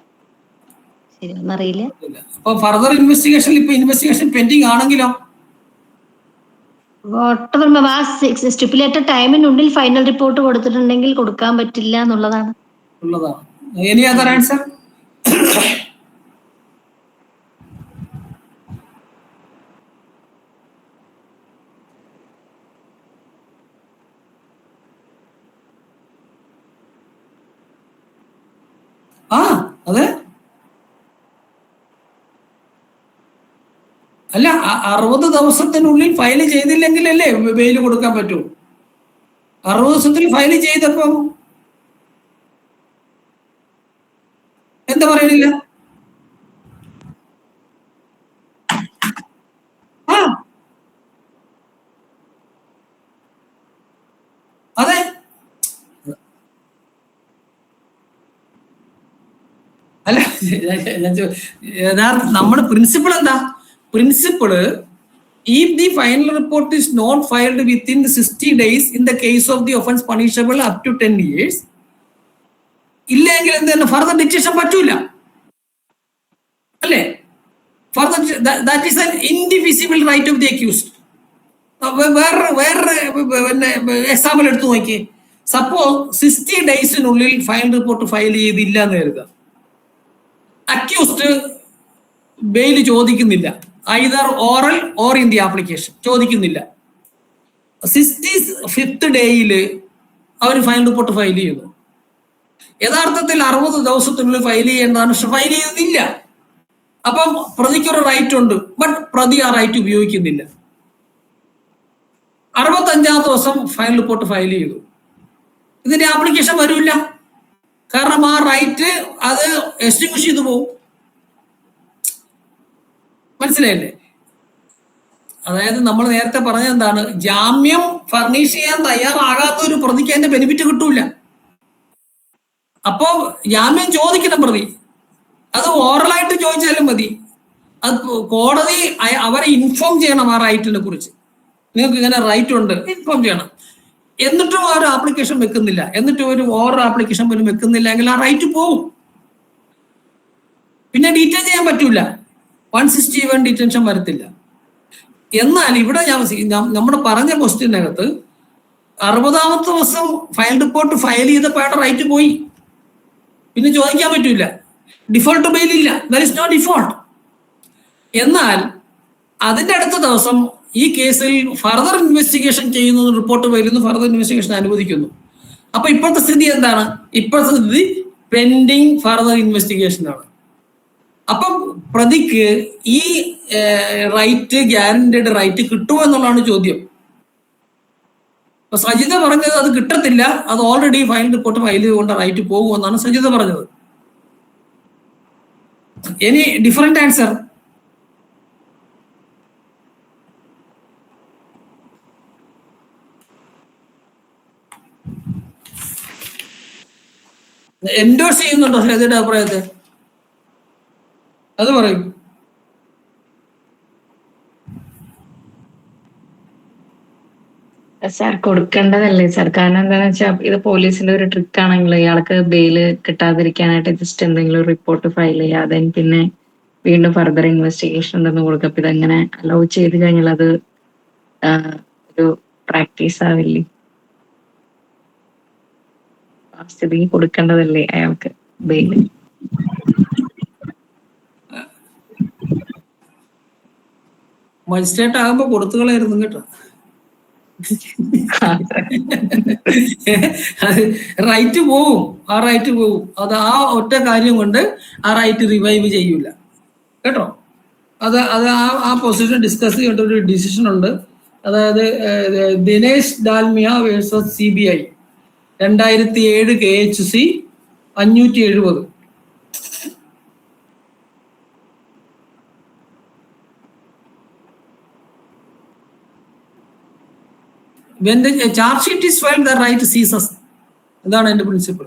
ശരിയെന്നറിയില്ല. അപ്പൊ ഫർദർ ഇൻവെസ്റ്റിഗേഷൻ പെൻഡിങ് ആണെങ്കിലോ സ്റ്റിപ്പുലേറ്റഡ് ടൈമിനുള്ളിൽ ഫൈനൽ റിപ്പോർട്ട് കൊടുത്തിട്ടുണ്ടെങ്കിൽ കൊടുക്കാൻ പറ്റില്ല എന്നുള്ളതാണ്. Any other answer? അതെ, അല്ല 60 ദിവസത്തിനുള്ളിൽ ഫയൽ ചെയ്തില്ലെങ്കിലല്ലേ ബെയിൽ കൊടുക്കാൻ പറ്റൂ. 60 ദിവസത്തിൽ ഫയൽ ചെയ്തപ്പോ എന്താ പറയണില്ല? അതെ, അല്ല നമ്മുടെ പ്രിൻസിപ്പിൾ എന്താ? Principal if the final report is not filed within 60 days in the case of the offense punishable up to 10 years, ഇല്ലെങ്കിൽ എന്താണ് ഫർദർ ഡിറ്റക്ഷൻ പറ്റൂല അല്ലേ? Further that is an indivisible right of the accused. വേറെ example എടുത്തു നോക്കി. Suppose 60 ഡേയ്സിനുള്ളിൽ final report file ചെയ്തില്ല എന്ന് കരുതുക. അക്യൂസ്ഡ് ബെയിൽ ചോദിക്കുന്നില്ല, either oral or in the application ചോദിക്കുന്നില്ല. 65th ഡേയില് അവർ ഫൈനൽ റിപ്പോർട്ട് ഫയൽ ചെയ്യുന്നു. യഥാർത്ഥത്തിൽ 60 ദിവസത്തിനുള്ളിൽ ഫയൽ ചെയ്യേണ്ടതാണ്, പക്ഷെ ഫയൽ ചെയ്യുന്നില്ല. അപ്പം പ്രതിക്കൊരു റൈറ്റ് ഉണ്ട്, ബട്ട് പ്രതി ആ റൈറ്റ് ഉപയോഗിക്കുന്നില്ല. 65ാം ദിവസം ഫൈനൽ റിപ്പോർട്ട് ഫയൽ ചെയ്തു, ഇതിന്റെ ആപ്ലിക്കേഷൻ വരില്ല. കാരണം ആ റൈറ്റ് അത് എസ്റ്റിങ്വിഷ് ചെയ്തു പോകും. മനസ്സിലായില്ലേ? അതായത് നമ്മൾ നേരത്തെ പറഞ്ഞത് എന്താണ്? ജാമ്യം ഫർണിഷ് ചെയ്യാൻ തയ്യാറാകാത്ത ഒരു പ്രതിക്ക് അതിന്റെ ബെനിഫിറ്റ് കിട്ടൂല. അപ്പോ ജാമ്യം ചോദിക്കണം പ്രതി, അത് ഓറലായിട്ട് ചോദിച്ചാലും മതി. അത് കോടതി അവരെ ഇൻഫോം ചെയ്യണം ആ റൈറ്റിനെ കുറിച്ച്. നിങ്ങൾക്ക് ഇങ്ങനെ റൈറ്റ് ഉണ്ട്, ഇൻഫോം ചെയ്യണം. എന്നിട്ടും അവർ ആപ്ലിക്കേഷൻ വെക്കുന്നില്ല, എന്നിട്ടും ഒരു ഓറൽ ആപ്ലിക്കേഷൻ പോലും വെക്കുന്നില്ല എങ്കിൽ ആ റൈറ്റ് പോകും. പിന്നെ ഡീറ്റെയിൻ ചെയ്യാൻ പറ്റൂല, 161 ഡിറ്റൻഷൻ വരത്തില്ല. എന്നാൽ ഇവിടെ നമ്മുടെ പറഞ്ഞ ക്വസ്റ്റ്യനകത്ത് 60ാമത്തെ ദിവസം ഫയൽ റിപ്പോർട്ട് ഫയൽ ചെയ്തപ്പോൾ അയാളുടെ റൈറ്റ് പോയി, പിന്നെ ചോദിക്കാൻ പറ്റൂല. ഡിഫോൾട്ട് ബെയിൽ ഇല്ല, ദർ ഇസ് നോ ഡിഫോൾട്ട്. എന്നാൽ അതിന്റെ അടുത്ത ദിവസം ഈ കേസിൽ ഫർദർ ഇൻവെസ്റ്റിഗേഷൻ ചെയ്യുന്നു, റിപ്പോർട്ട് വരുന്നു, ഫർദർ ഇൻവെസ്റ്റിഗേഷൻ അനുവദിക്കുന്നു. അപ്പൊ ഇപ്പോഴത്തെ സ്ഥിതി എന്താണ്? ഇപ്പോഴത്തെ സ്ഥിതി പെൻഡിങ് ഫർദർ ഇൻവെസ്റ്റിഗേഷൻ ആണ്. അപ്പം പ്രതിക്ക് ഈ റൈറ്റ്, ഗ്യാരണ്ടീഡ് റൈറ്റ് കിട്ടുമോ എന്നുള്ളതാണ് ചോദ്യം. അപ്പൊ സജിത പറഞ്ഞത് അത് കിട്ടത്തില്ല, അത് ഓൾറെഡി ഫൈനൽ റിപ്പോർട്ട് ഫയൽ ചെയ്തുകൊണ്ട് റൈറ്റ് പോകുമെന്നാണ് സജിത പറഞ്ഞത്. Any different answer? എൻഡോഴ്സ് ചെയ്യുന്നുണ്ടോ സജിതയുടെ അഭിപ്രായത്തെ? അത് പറയും. സാർ കൊടുക്കേണ്ടതല്ലേ സാർ? കാരണം എന്താണെന്ന് വെച്ചാൽ ഇത് പോലീസിന്റെ ഒരു ട്രിക്ക് ആണെങ്കിൽ ഇയാൾക്ക് ബെയില് കിട്ടാതിരിക്കാനായിട്ട് ജസ്റ്റ് എന്തെങ്കിലും റിപ്പോർട്ട് ഫയൽ ചെയ്യാതെ പിന്നെ വീണ്ടും ഫർദർ ഇൻവെസ്റ്റിഗേഷൻ ഉണ്ടെന്ന് കൊടുക്കും. അപ്പൊ ഇതങ്ങനെ അലോ ചെയ്ത് കഴിഞ്ഞാൽ അത് ഒരു പ്രാക്ടീസ് ആവില്ലേ? ആ സ്ഥിതി കൊടുക്കേണ്ടതല്ലേ അയാൾക്ക് ബെയില്? മജിസ്ട്രേറ്റ് ആകുമ്പോ കൊടുത്തുകളായിരുന്നു കേട്ടോ. റൈറ്റ് പോവും, ആ റൈറ്റ് പോവും. അത് ആ ഒറ്റ കാര്യം കൊണ്ട് ആ റൈറ്റ് റിവൈവ് ചെയ്യൂല കേട്ടോ. അത് ആ പൊസിഷൻ ഡിസ്കസ് ചെയ്യേണ്ട ഒരു ഡിസിഷൻ ഉണ്ട്. അതായത് Dinesh Dalmia versus CBI 2007 KHC 570. When the charge sheet is filed, the right ceases. ഇതാണ് എൻ്റെ principle.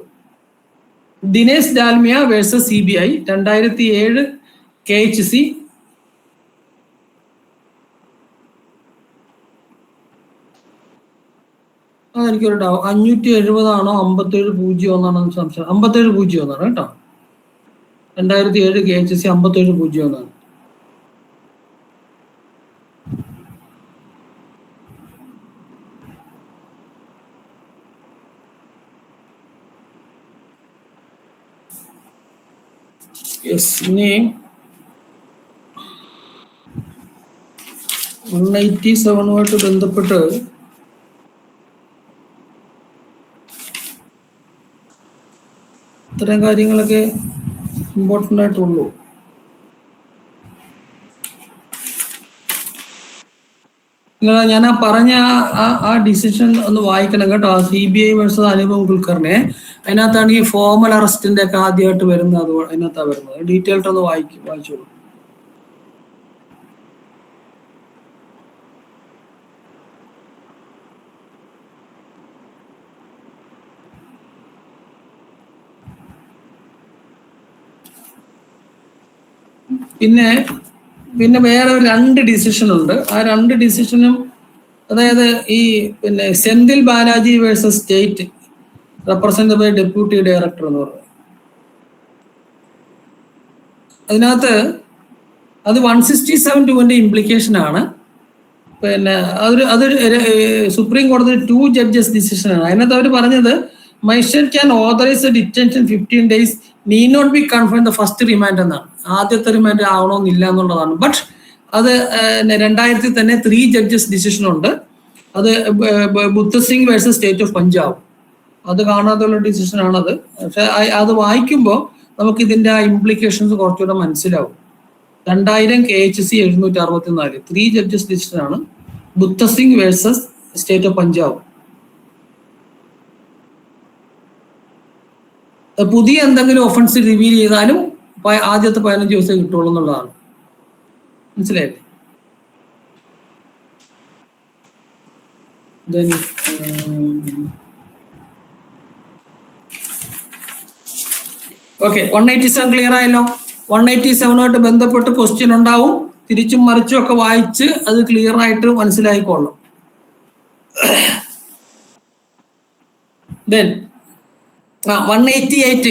Dinesh Dalmia versus CBI 2007 KHC. അതെനിക്കൊരു 570 ആണോ 5701 ആണോ സംശയം. 5701 കേട്ടോ. 2007 KHC 5701. യെസ്. ഇനി 187 ബന്ധപ്പെട്ട് ഇത്തരം കാര്യങ്ങളൊക്കെ ഇമ്പോർട്ടൻ്റ് ആയിട്ടുള്ളൂ. ഞാൻ ആ പറഞ്ഞ ആ ഡിസിഷൻ ഒന്ന് വായിക്കണം കേട്ടോ. CBI versus Anupam Kulkarni. അതിനകത്താണ് ഈ ഫോർമൽ അറസ്റ്റിന്റെ ഒക്കെ ആദ്യമായിട്ട് വരുന്നത്. അത് അതിനകത്താണ് വരുന്നത്. ഡീറ്റെയിൽഡ് ഒന്ന് വായിച്ചോളൂ. പിന്നെ വേറെ 2 ഡിസിഷൻ ഉണ്ട്. ആ 2 ഡിസിഷനും, അതായത് ഈ Senthil Balaji versus state represent by deputy director എന്ന് പറയുന്നത്. അതിനകത്ത് അത് 167(2) ഇംപ്ലിക്കേഷൻ ആണ്. അതൊരു സുപ്രീം കോടതി 2 ജഡ്ജസ് ഡിസിഷനാണ്. അതിനകത്ത് അവർ പറഞ്ഞത് magistrate can authorise a detention 15 days need not be confirm the first remand എന്നാണ്. ആദ്യത്തെ റിമാൻഡ് ആവണമെന്നില്ല എന്നുള്ളതാണ്. ബട്ട് അത് 2000 തന്നെ 3 ജഡ്ജസ് ഡിസിഷൻ ഉണ്ട്. അത് ബുദ്ധസിംഗ് വേഴ്സസ് സ്റ്റേറ്റ് ഓഫ് പഞ്ചാബ്. അത് കാണാതുള്ള ഡിസിഷൻ ആണത്. പക്ഷെ അത് വായിക്കുമ്പോൾ നമുക്ക് ഇതിന്റെ ആ ഇംപ്ലിക്കേഷൻസ് കുറച്ചുകൂടെ മനസ്സിലാവും. 2000 KHC 764 3 ജഡ്ജസ് ഡിസിഷൻ ആണ്. ബുദ്ധസിംഗ് വേഴ്സസ് സ്റ്റേറ്റ് ഓഫ് പഞ്ചാബ്. പുതിയ എന്തെങ്കിലും ഒഫൻസ് റിവീൽ ചെയ്താലും ആദ്യത്തെ 15 ദിവസം കിട്ടുള്ളൂ എന്നുള്ളതാണ്. മനസ്സിലായില്ലേ? ഓക്കെ, 187 ക്ലിയർ ആയല്ലോ. 187 ബന്ധപ്പെട്ട് ക്വസ്റ്റ്യൻ ഉണ്ടാവും. തിരിച്ചും മറിച്ചും ഒക്കെ വായിച്ച് അത് ക്ലിയർ ആയിട്ട് മനസ്സിലായിക്കൊള്ളണം. ദെൻ 188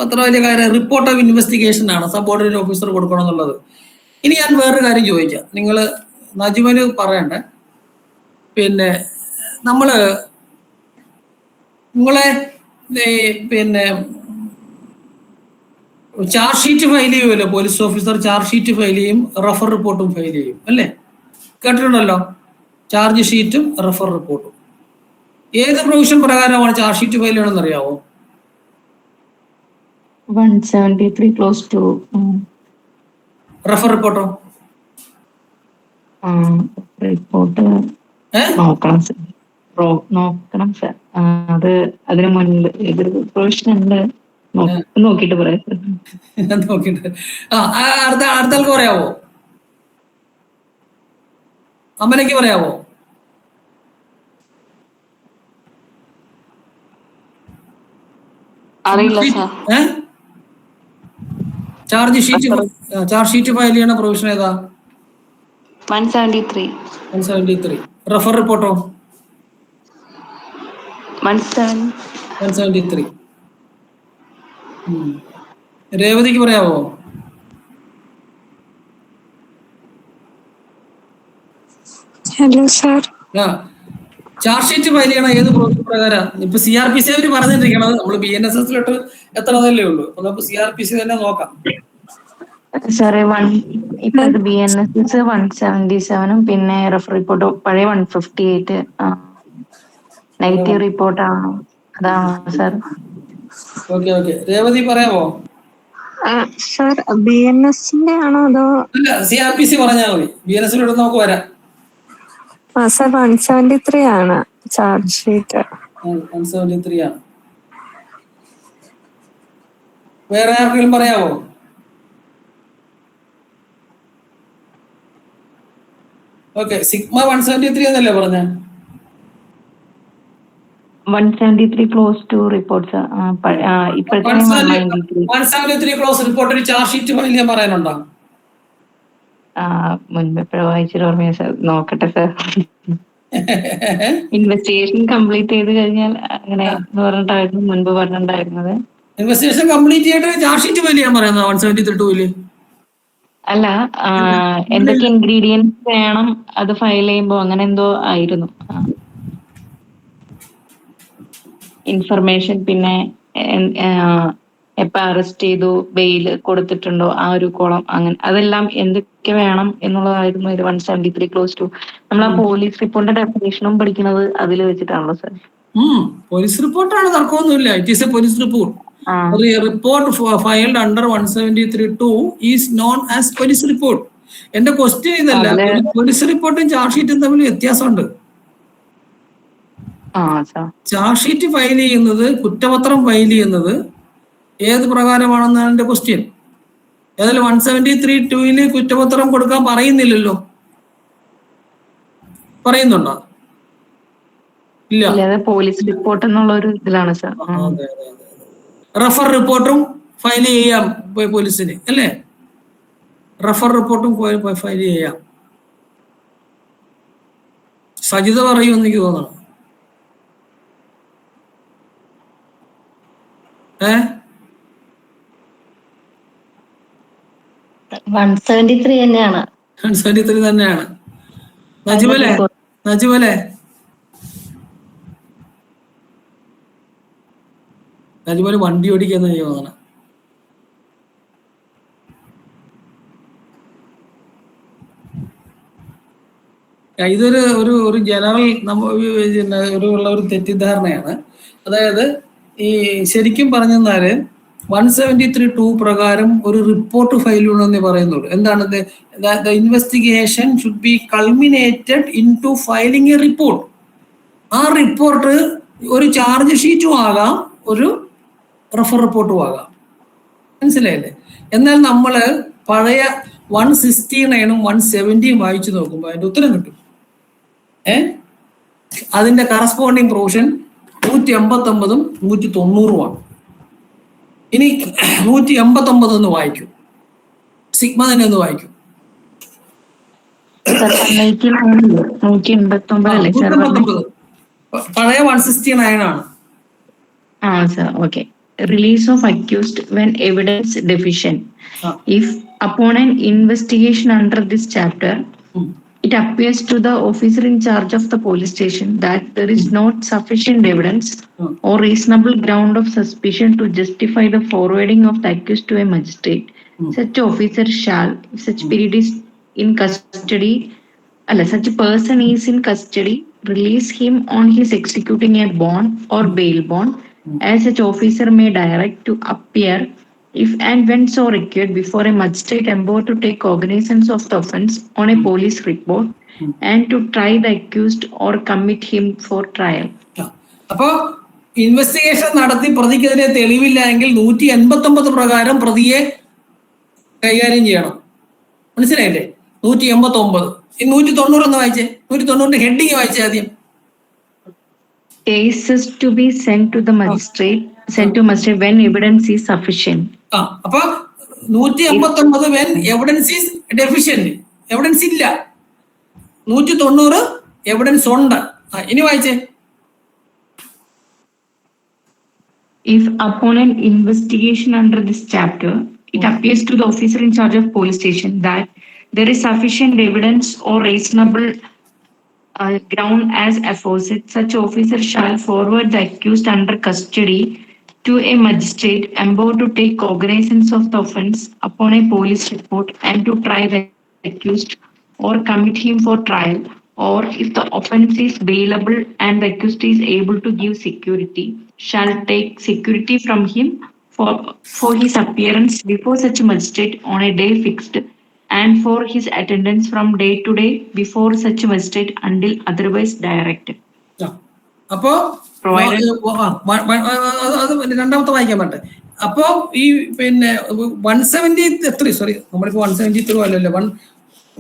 അത്ര വലിയ കാര്യം, റിപ്പോർട്ട് ഓഫ് ഇൻവെസ്റ്റിഗേഷൻ ആണ്, സബോർഡിനേറ്റ് ഓഫീസർ കൊടുക്കണം എന്നുള്ളത്. ഇനി ഞാൻ വേറൊരു കാര്യം ചോദിക്കാം. നിങ്ങൾ നജ്മല് പറയണ്ടേ. നിങ്ങളെ ചാർജ് ഷീറ്റ് ഫയൽ ചെയ്യുമല്ലോ, police officer charge sheet file ചെയ്യും, റഫർ റിപ്പോർട്ടും ഫയൽ ചെയ്യും അല്ലേ? കേട്ടിട്ടുണ്ടല്ലോ, ചാർജ് ഷീറ്റും റഫർ റിപ്പോർട്ടും. ഏത് പ്രൊവിഷൻ പ്രകാരമാണ് ചാർജ് ഷീറ്റ് ഫയൽ ചെയ്യണമെന്ന് അറിയാവോ? 173 ക്ലോസ് ടു. റഫർ റിപ്പോർട്ടോ? റിപ്പോർട്ട് നോക്കണം സർ. അത് അതിന് മുന്നിൽ ഏതൊരു പ്രൊവിഷൻ ഉണ്ട് നോക്കിട്ട് പറയാം സർ. നോക്കിട്ട് അടുത്ത ആൾക്ക് പറയാവോ? അമ്മനക്ക് പറയാവോ? അറിയില്ല സാർ. ചാർജ് ഷീറ്റ് ഫയൽ ചെയ്യണ പ്രൊവിഷൻ ഏതാ? 173. റഫർ റിപ്പോർട്ടോ? 173. രേവതിക്ക് പറയാവോ? Hello sir. Charge sheet file ചെയ്യണം ഏത് പ്രൊവിഷൻ പ്രകാരം? ഇപ്പൊ CRPC അവര് പറഞ്ഞിരിക്കണത്, നമ്മൾ BNSS എത്രതല്ലേ ഉള്ളൂ. അപ്പൊ നമുക്ക് CRPC തന്നെ നോക്കാം. സാറേ ഇപ്പൊ BNSS 177 പിന്നെ റഫർ റിപ്പോർട്ട് പഴയ 158 നെഗറ്റീവ് റിപ്പോർട്ട് ആണോ? അതാണോ സാർ? ഓക്കെ. രേവതി പറയാമോ? സാർ BNS-ന്റെ ആണോ അതോ? അല്ല, CRPC പറഞ്ഞാൽ മതി. BNS-ലോട്ട് നമുക്ക് വരാം. സാർ 173 ആണ് ചാർജ് ഷീറ്റ്. 173 ആണ്. വേറെ ആർക്കെങ്കിലും പറയാമോ? ഓക്കെ, സിഗ്മ 173 എന്നല്ലേ പറഞ്ഞ? 173 ക്ലോസ് ടു റിപ്പോർട്ട്സ് ഇപ്പോഴത്തെ 193 173 ക്ലോസ് റിപ്പോർട്ടിൽ ചാർജ് ഷീറ്റ് ഫയൽ ചെയ്യാൻ പറയാനുണ്ടോ? മുൻപ് എപ്പോഴും വായിച്ചിട്ട് ഓർമ്മ സാർ, നോക്കട്ടെ സാർ. ഇൻവെസ്റ്റിഗേഷൻ കംപ്ലീറ്റ് ചെയ്ത് കഴിഞ്ഞാൽ അങ്ങനെ പറഞ്ഞിട്ടായിരുന്നു മുൻപ് പറഞ്ഞിട്ടുണ്ടായിരുന്നത്. ഇൻവെസ്റ്റിഗേഷൻ കംപ്ലീറ്റ് ചെയ്തിട്ട് ചാർജ് ഷീറ്റ് ഫയൽ ചെയ്യാൻ പറയുന്നത് 173 അല്ല, എന്തൊക്കെ ഇൻഗ്രീഡിയൻസ് വേണം അത് ഫയൽ ചെയ്യുമ്പോ അങ്ങനെ എന്തോ ആയിരുന്നു. ഇൻഫർമേഷൻ, പിന്നെ എപ്പോ അറസ്റ്റ് ചെയ്തു, ബെയിൽ കൊടുത്തിട്ടുണ്ടോ, ആ ഒരു കോളം, അങ്ങനെ അതെല്ലാം എന്തൊക്കെ വേണം എന്നുള്ളതായിരുന്നു 173 ക്ലോസ് ടു. നമ്മൾ ആ പോലീസ് റിപ്പോർട്ടിന്റെ ഡെഫിനേഷനും പഠിക്കുന്നത് അതിൽ വെച്ചിട്ടാണല്ലോ സാർ. പോലീസ് റിപ്പോർട്ടാണ്, തർക്കമൊന്നുമില്ല. It is a police report. Report filed under 173(2) is known as police report. എന്റെ ക്വസ്റ്റ്യൻ ഇതല്ല, പോലീസ് റിപ്പോർട്ടും ചാർജ് ഷീറ്റും തമ്മിൽ വ്യത്യാസമുണ്ട്. ചാർജ് ഷീറ്റ് ഫയൽ ചെയ്യുന്നത്, കുറ്റപത്രം ഫയൽ ചെയ്യുന്നത് ഏത് പ്രകാരമാണെന്നാണ് എന്റെ ക്വസ്റ്റ്യൻ. ഏതായാലും 173(2) കുറ്റപത്രം കൊടുക്കാൻ പറയുന്നില്ലല്ലോ. പറയുന്നുണ്ടോ? ഇല്ല. പോലീസ് റിപ്പോർട്ട് എന്നുള്ള ഒരു ഇതിലാണ് സാർ. റഫർ റിപ്പോർട്ടും ഫയൽ ചെയ്യാം പോലീസിന്, അല്ലേ? റഫർ റിപ്പോർട്ടും ഫയൽ ചെയ്യാം. സജിത പറയുമെന്ന് എനിക്ക് തോന്നണം. 173 തന്നെയാണ്. 173 തന്നെയാണ്. നജിമലെ വണ്ടി ഓടിക്കുന്ന തോന്നണം. ഇതൊരു ഒരു ജനറൽ ഒരു തെറ്റിദ്ധാരണയാണ്. അതായത് ഈ ശരിക്കും പറഞ്ഞാല് 173(2) പ്രകാരം ഒരു റിപ്പോർട്ട് ഫയൽ ചെയ്യണമെന്നേ പറയുന്നുള്ളൂ. എന്താണ്? The investigation should be culminated in to filing a report. ആ റിപ്പോർട്ട് ഒരു ചാർജ് ഷീറ്റും ആകാം, ഒരു റഫർ റിപ്പോർട്ടും ആകാം. മനസ്സിലായില്ലേ? എന്നാൽ നമ്മൾ പഴയ 169ഉം 170ഉം വായിച്ചു നോക്കുമ്പോൾ അതിന്റെ ഉത്തരം കിട്ടും. അതിന്റെ കറസ്പോണ്ടിങ് പ്രൊവിഷൻ 189ഉം 190ഉമാണ്. ഇനി 189 ഒന്ന് വായിക്കും, സിഗ്മ തന്നെ ഒന്ന് വായിക്കും. 189 പഴയ 169 ആണ്. Release of accused when evidence deficient. If upon an investigation under this chapter, it appears to the officer in charge of the police station that there is not sufficient evidence or reasonable ground of suspicion to justify the forwarding of the accused to a magistrate, such officer shall, if such period is in custody, such a person is in custody, release him on his executing a bond or bail bond, as such officer may direct to appear if and when so required before a magistrate empowered to take cognizance of the offence on a police report and to try the accused or commit him for trial. അപ്പോ investigation നടത്തി പ്രതിക്കെതിരെ തെളിവില്ല എങ്കിൽ 189 പ്രകാരം പ്രതിയെ കൈകാര്യം ചെയ്യണം. മനസ്സിലായില്ലേ? 189. ഈ 190 ഒന്ന് വായിച്ചേ. 190 ഹെഡിങ് വായിച്ചേ ആദ്യം. Cases to be sent to magistrate when evidence is sufficient. അപ്പൊ 189 when evidence is deficient, evidence ഇല്ല. 190 എവിഡൻസ് ഉണ്ട്. ഇനി വായിച്ചേ. If upon an investigation under this chapter, it appears to the officer in charge of police station that there is sufficient evidence or reasonable ground as aforesaid, such officer shall forward the accused under custody to a magistrate empowered to take cognizance of the offence upon a police report and to try the accused or commit him for trial, or if the offence is bailable and the accused is able to give security, shall take security from him for his appearance before such a magistrate on a day fixed, and for his attendance from day to day before such a magistrate until otherwise directed. അപ്പോ രണ്ടാമത്തെ വായിക്കാൻ പറ്റേ. അപ്പോ ഈ പിന്നെ 173 നമ്മളിപ്പോ 173 അല്ലല്ലോ,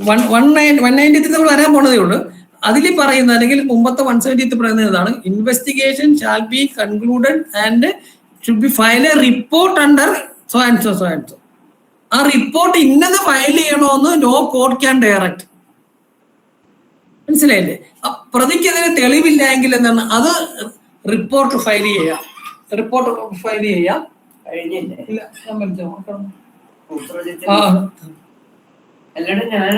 193 നമ്മൾ വരാൻ പോണതേ ഉള്ളൂ. അതിൽ പറയുന്ന അല്ലെങ്കിൽ മുമ്പത്തെ 170 പറയുന്ന ഇതാണ്, investigation shall be concluded and should be file A report under so and so and so. ആ റിപ്പോർട്ട് ഇന്നത് ഫയൽ ചെയ്യണമെന്ന് നോ കോർട്ട് ക്യാൻ ഡയറക്റ്റ്. മനസ്സിലായില്ലേ? പ്രതിക്കെതിരെ തെളിവില്ല എങ്കിൽ എന്താണ്, അത് റിപ്പോർട്ട് ഫയൽ ചെയ്യാം. റിപ്പോർട്ട് ഫയൽ ചെയ്യാം. ഇല്ല, അല്ലാണ്ട് ഞാൻ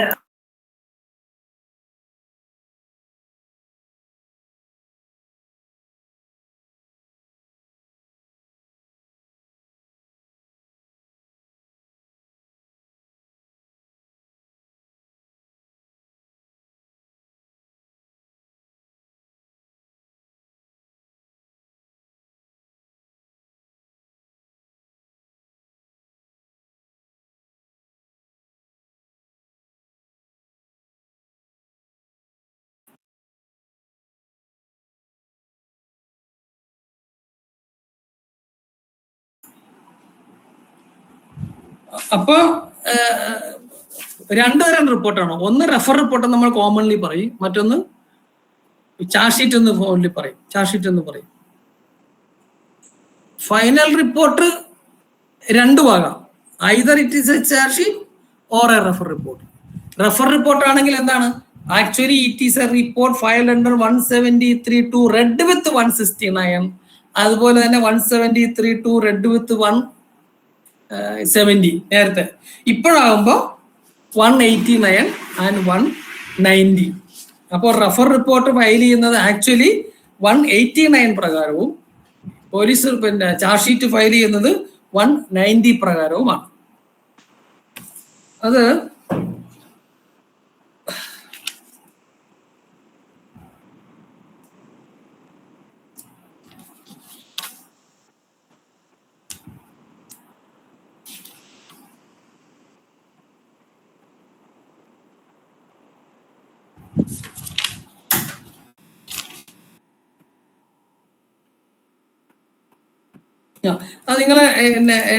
അപ്പൊ രണ്ടുതരം റിപ്പോർട്ടാണ്. ഒന്ന് റെഫർ റിപ്പോർട്ട് നമ്മൾ കോമൺലി പറയും, മറ്റൊന്ന് ചാർജ് ഷീറ്റ് എന്ന് ഓൺലി പറയും. ചാർജ് ഷീറ്റ് എന്ന് പറയും. ഫൈനൽ റിപ്പോർട്ട് രണ്ടു ആകാം. Either it is a charge sheet or a refer report. Refer report ആണെങ്കിൽ എന്താണ്, actually it is a report filed under 173(2) read with 169. അതുപോലെ തന്നെ 173(2) റെഡ് വിത്ത് 170 നേരത്തെ. ഇപ്പോഴാകുമ്പോൾ 189 ആൻഡ് 190. അപ്പോൾ റെഫർ റിപ്പോർട്ട് ഫയൽ ചെയ്യുന്നത് ആക്ച്വലി 189 പ്രകാരവും പോലീസ് പിന്നെ ചാർജ് ഷീറ്റ് ഫയൽ ചെയ്യുന്നത് 190 പ്രകാരവുമാണ്. അത് അത് നിങ്ങള്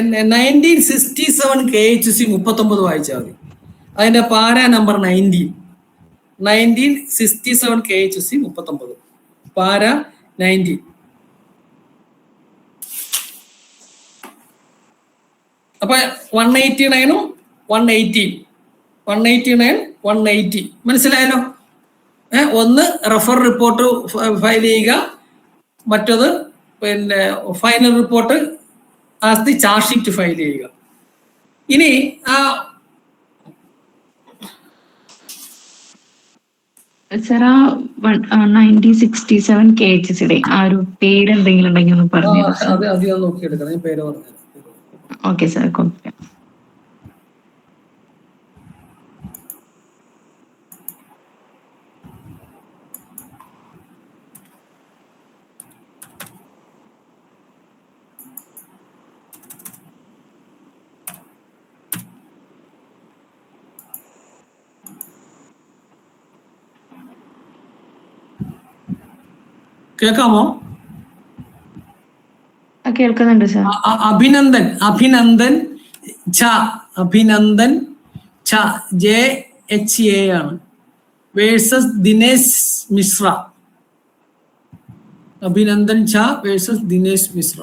1967 KHC 39 വായിച്ചാൽ മതി. അതിന്റെ പാര നമ്പർ 1967 KHC 39 പാര 19. അപ്പൊ 189 180 189 180 മനസ്സിലായല്ലോ. ഒന്ന് റെഫർ റിപ്പോർട്ട് ഫയൽ ചെയ്യുക, മറ്റത് പിന്നെ final report as the charge sheet file ചെയ്യുക. ഇനി ആ സർ, ആ 1967 KHCയുടെ ആ ഒരു പേര് എന്തെങ്കിലും ഉണ്ടെങ്കിൽ ഒന്ന് പറഞ്ഞു. അത് അധികം നോക്കിയെടുക്കണം, ഞാൻ പേര് പറഞ്ഞുതരാം. ഓക്കെ സാർ, കുഴപ്പമില്ല. കേൾക്കാമോ? കേൾക്കുന്നുണ്ട് സാർ. അഭിനന്ദൻ ഛ JHA ആണ് വേഴ്സസ് ദിനേശ് മിശ്ര. അഭിനന്ദൻ ഛ വേഴ്സസ് ദിനേശ് മിശ്ര.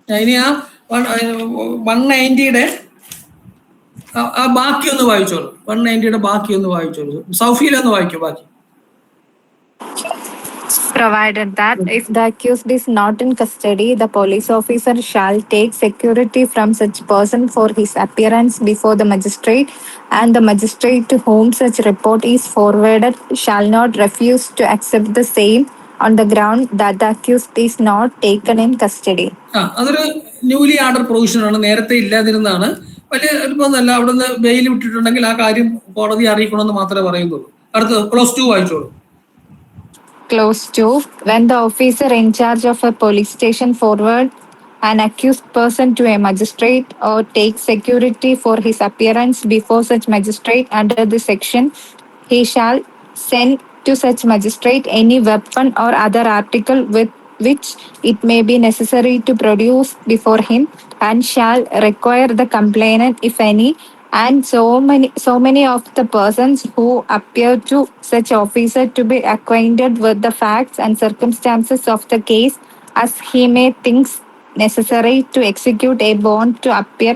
ഇനി ആ 190യുടെ ആ ബാക്കി ഒന്ന് വായിച്ചോളൂ. 190യുടെ ബാക്കി ഒന്ന് വായിച്ചോളൂ. സൗഫിയിലൊന്ന് വായിക്കൂ ബാക്കി. Provided that if the accused is not in custody, the police officer shall take security from such person for his appearance before the magistrate, and the magistrate to whom such report is forwarded shall not refuse to accept the same on the ground that the accused is not taken in custody. അതൊരു newly order provision ആണ്, നേരത്തെ ഇല്ലാതിരുന്നതാണ്. വലിയ എളുപ്പമൊന്നുമല്ല. അവിടുന്ന് bail വിട്ടിട്ടുണ്ടെങ്കിൽ ആ കാര്യം കോടതി അറിയിക്കണമെന്ന് മാത്രമേ പറയുന്നുള്ളൂ. അടുത്ത ക്ലോസ് 2 വായിച്ചോളൂ. Clause 2. When the officer in charge of a police station forward an accused person to a magistrate or takes security for his appearance before such magistrate under this section, he shall send to such magistrate any weapon or other article with which it may be necessary to produce before him, and shall require the complainant, if any, and so many of the persons who appear to such officer to be acquainted with the facts and circumstances of the case, as he may thinks necessary to execute a bond to appear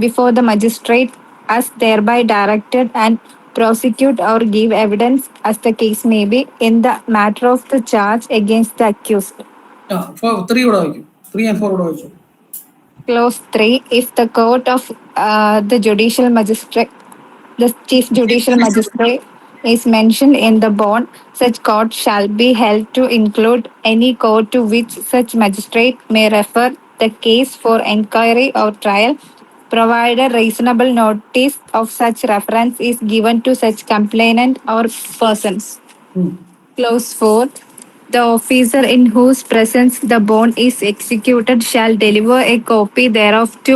before the magistrate as thereby directed, and prosecute or give evidence as the case may be in the matter of the charge against the accused. 3 കൂടെ വായിക്കും, 3 and 4 കൂടെ വായിച്ചു. Clause 3. If the court of the judicial magistrate, the chief judicial magistrate is mentioned in the bond, such court shall be held to include any court to which such magistrate may refer the case for enquiry or trial, provided reasonable notice of such reference is given to such complainant or persons. Clause 4. The officer in whose presence the bond is executed shall deliver a copy thereof to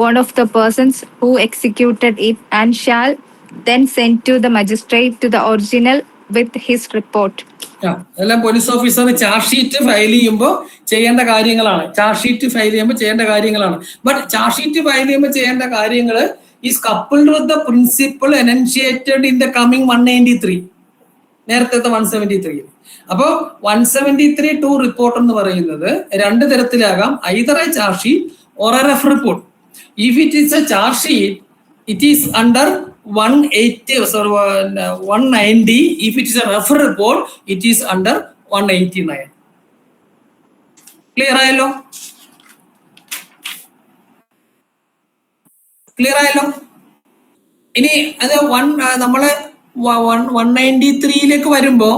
one of the persons who executed it, and shall then send to the magistrate to the original with his report. എല്ലാം police ഓഫീസറിന് charge sheet file ചെയ്യുമ്പോൾ ചെയ്യേണ്ട കാര്യങ്ങളാണ്. But charge sheet file ചെയ്യുമ്പോൾ ചെയ്യേണ്ട കാര്യങ്ങൾ is coupled with the principle enunciated in the coming 193, നേരത്തെ 173. അപ്പോൾ 173(2) report എന്ന് പറയുന്നത് 2 തരത്തിലാകാം. Either a charge sheet or a ref report. If it is a charge sheet, it is under 190. If it is a refer report, it is under 189. Clear ആയല്ലോ? ഇനി അത് നമ്മള് 193ലേക്ക് വരുമ്പോ